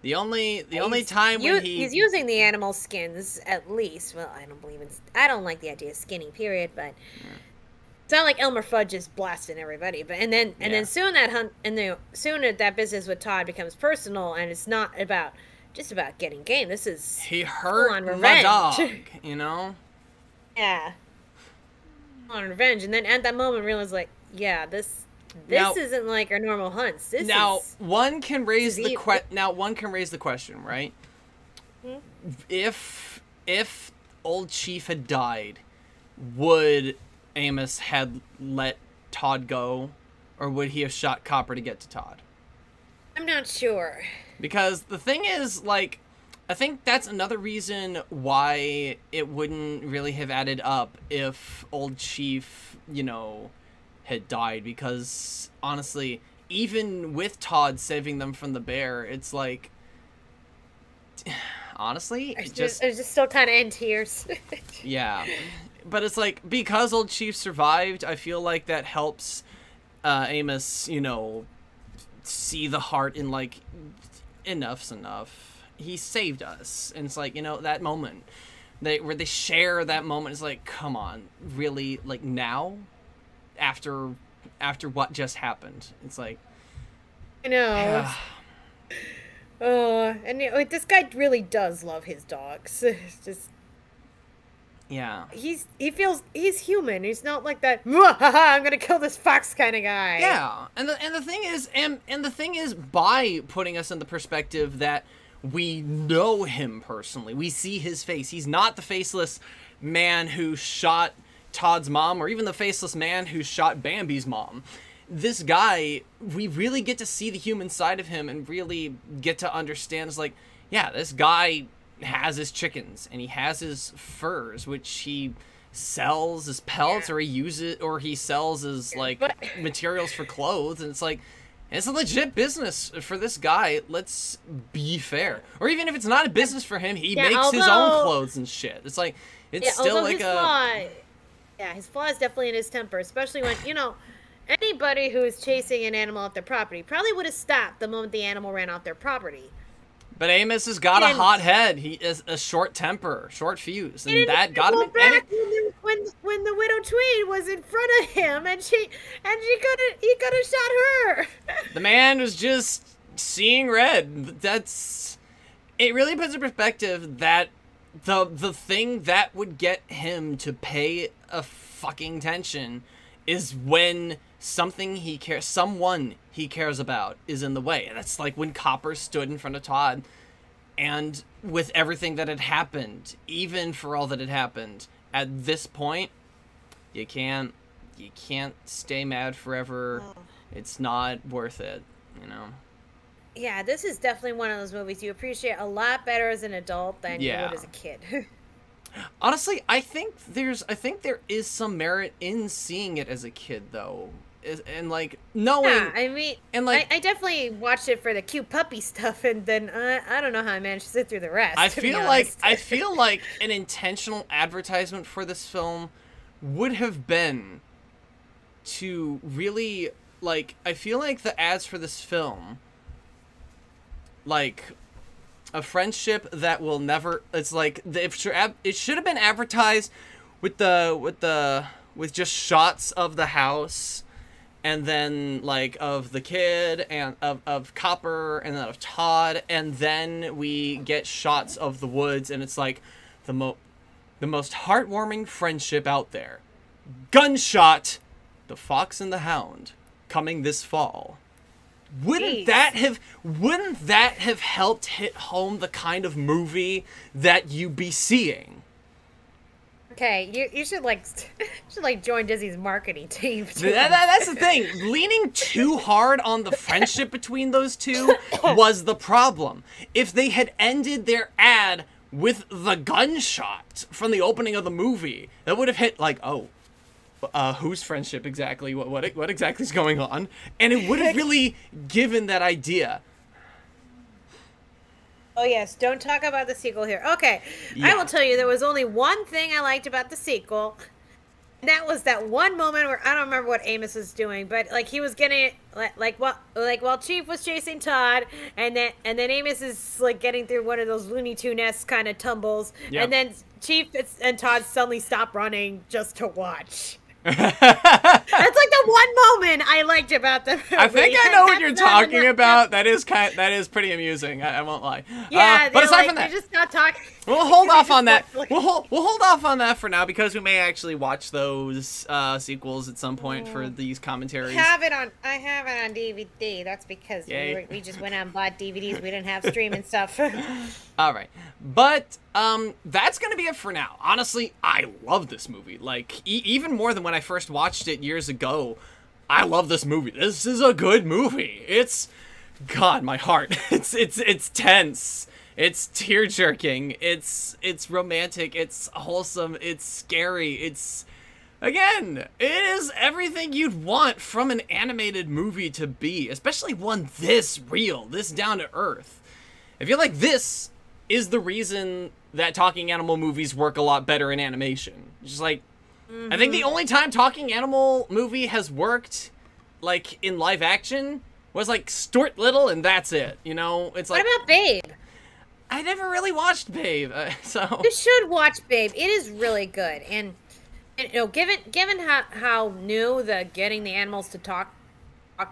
[SPEAKER 1] The only time when
[SPEAKER 2] he's using the animal skins, at least. Well, I don't like the idea of skinning, period, but... Yeah. It's not like Elmer Fudd is blasting everybody, but then soon that business with Todd becomes personal, and it's not just about getting game. This is
[SPEAKER 1] he hurt my dog, you know?
[SPEAKER 2] Yeah. On revenge, and then at that moment realize, like, yeah, this isn't like our normal hunts.
[SPEAKER 1] One can raise the question, right? Hmm? If Old Chief had died, would Amos had let Todd go, or would he have shot Copper to get to Todd?
[SPEAKER 2] I'm not sure. Because
[SPEAKER 1] the thing is, like, I think that's another reason why it wouldn't really have added up if Old Chief, you know, had died. Because, honestly, even with Todd saving them from the bear, it's like... honestly,
[SPEAKER 2] I was just still kind of in tears.
[SPEAKER 1] Yeah. But it's like, because Old Chief survived, I feel like that helps Amos, you know, see the heart in, like, enough's enough. He saved us. And it's like, you know, that moment where they share that moment is like, come on, really? Like, now? After what just happened? It's like...
[SPEAKER 2] I know. And you know, this guy really does love his dogs. It's just...
[SPEAKER 1] Yeah.
[SPEAKER 2] He's human. He's not like that, I'm gonna kill this fox kind of guy.
[SPEAKER 1] Yeah. And the thing is, by putting us in the perspective that we know him personally, we see his face. He's not the faceless man who shot, Todd's mom, or even the faceless man who shot Bambi's mom. This guy, we really get to see the human side of him and really get to understand, it's like, yeah, this guy has his chickens and he has his furs, which he sells as pelts, or he uses, or he sells as like materials for clothes, and it's like, it's a legit business for this guy. Let's be fair. Or even if it's not a business for him, he makes his own clothes and shit. It's like, it's still like
[SPEAKER 2] his flaw is definitely in his temper, especially when, you know, anybody who is chasing an animal off their property probably would have stopped the moment the animal ran off their property.
[SPEAKER 1] But Amos has got a hot head. He is a short temper, short fuse, and that got him.
[SPEAKER 2] When the widow Tweed was in front of him, and he could have shot her.
[SPEAKER 1] The man was just seeing red. It really puts in perspective that the thing that would get him to pay a fucking tension is when someone he cares about is in the way. And that's like when Copper stood in front of Todd, and with everything that had happened, even for all that had happened, at this point, you can't stay mad forever. Oh. It's not worth it, you know?
[SPEAKER 2] Yeah, this is definitely one of those movies you appreciate a lot better as an adult than you would as a kid.
[SPEAKER 1] Honestly, I think there is some merit in seeing it as a kid, though, and like knowing.
[SPEAKER 2] Yeah, I mean, and like I definitely watched it for the cute puppy stuff, and then I don't know how I managed to sit through the rest.
[SPEAKER 1] I feel like an intentional advertisement for this film would have been to really like. I feel like the ads for this film, like. A friendship that will never. It's like it should have been advertised with just shots of the house, and then like of the kid and of Copper and then of Todd, and then we get shots of the woods, and it's like the most heartwarming friendship out there. Gunshot, The Fox and the Hound, coming this fall. Wouldn't that have helped hit home the kind of movie that you be seeing?
[SPEAKER 2] Okay, you should join Disney's marketing team.
[SPEAKER 1] That's the thing. Leaning too hard on the friendship between those two was the problem. If they had ended their ad with the gunshot from the opening of the movie, that would have hit like, oh. Whose friendship exactly? What exactly is going on? And it would have really given that idea.
[SPEAKER 2] Oh yes, don't talk about the sequel here. Okay, yeah. I will tell you there was only one thing I liked about the sequel. And that was that one moment where I don't remember what Amos was doing, but like he was getting while Chief was chasing Todd, and then Amos is like getting through one of those Looney Tunes kind of tumbles, and then Chief and Todd suddenly stop running just to watch. That's like the one moment I liked about the movie.
[SPEAKER 1] I think I know what you're talking about. That is pretty amusing. I won't lie.
[SPEAKER 2] Yeah,
[SPEAKER 1] but aside from that,
[SPEAKER 2] they're just not talking.
[SPEAKER 1] We'll hold off on that. We'll hold off on that for now because we may actually watch those sequels at some point for these commentaries.
[SPEAKER 2] I have it on DVD. That's because we just went out and bought DVDs. We didn't have streaming stuff.
[SPEAKER 1] All right, but that's gonna be it for now. Honestly, I love this movie. Like even more than when I first watched it years ago. I love this movie. This is a good movie. It's God, my heart. It's tense. It's tear-jerking. It's romantic. It's wholesome. It's scary. It's again, it is everything you'd want from an animated movie to be, especially one this real, this down to earth. I feel like this is the reason that talking animal movies work a lot better in animation. Just like I think the only time talking animal movie has worked like in live action was like Stuart Little, and that's it. You know, it's like
[SPEAKER 2] what about Babe?
[SPEAKER 1] I never really watched Babe, so
[SPEAKER 2] you should watch Babe. It is really good, and you know, given how new the getting the animals to talk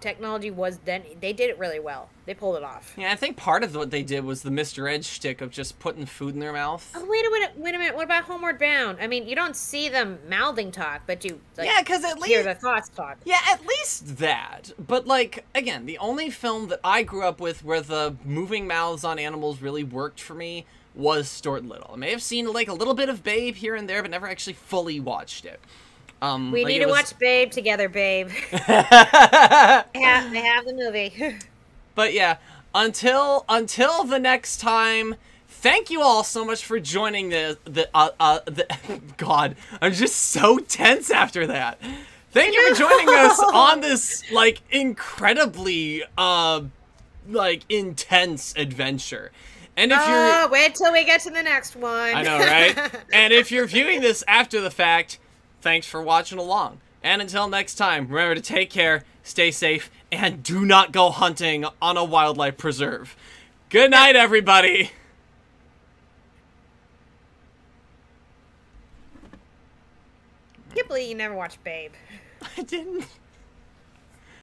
[SPEAKER 2] technology was then, they did it really well. They pulled it off.
[SPEAKER 1] Yeah, I think part of what they did was the Mr. Edge shtick of just putting food in their mouth.
[SPEAKER 2] Oh, wait a minute. What about Homeward Bound? I mean, you don't see them mouthing talk, but you
[SPEAKER 1] because at least
[SPEAKER 2] hear their thoughts talk.
[SPEAKER 1] Yeah, at least that. But like again, the only film that I grew up with where the moving mouths on animals really worked for me was Stuart Little. I may have seen like a little bit of Babe here and there, but never actually fully watched it.
[SPEAKER 2] We
[SPEAKER 1] like
[SPEAKER 2] need
[SPEAKER 1] it
[SPEAKER 2] to
[SPEAKER 1] was...
[SPEAKER 2] watch Babe together, Babe. They have the movie.
[SPEAKER 1] But yeah, until the next time, thank you all so much for joining the God, I'm just so tense after that. Thank you for joining us on this, like, incredibly, like, intense adventure. And if you're...
[SPEAKER 2] wait till we get to the next one.
[SPEAKER 1] I know, right? And if you're viewing this after the fact, thanks for watching along. And until next time, remember to take care, stay safe, and do not go hunting on a wildlife preserve. Good night, everybody!
[SPEAKER 2] I can't believe you never watched Babe.
[SPEAKER 1] I didn't.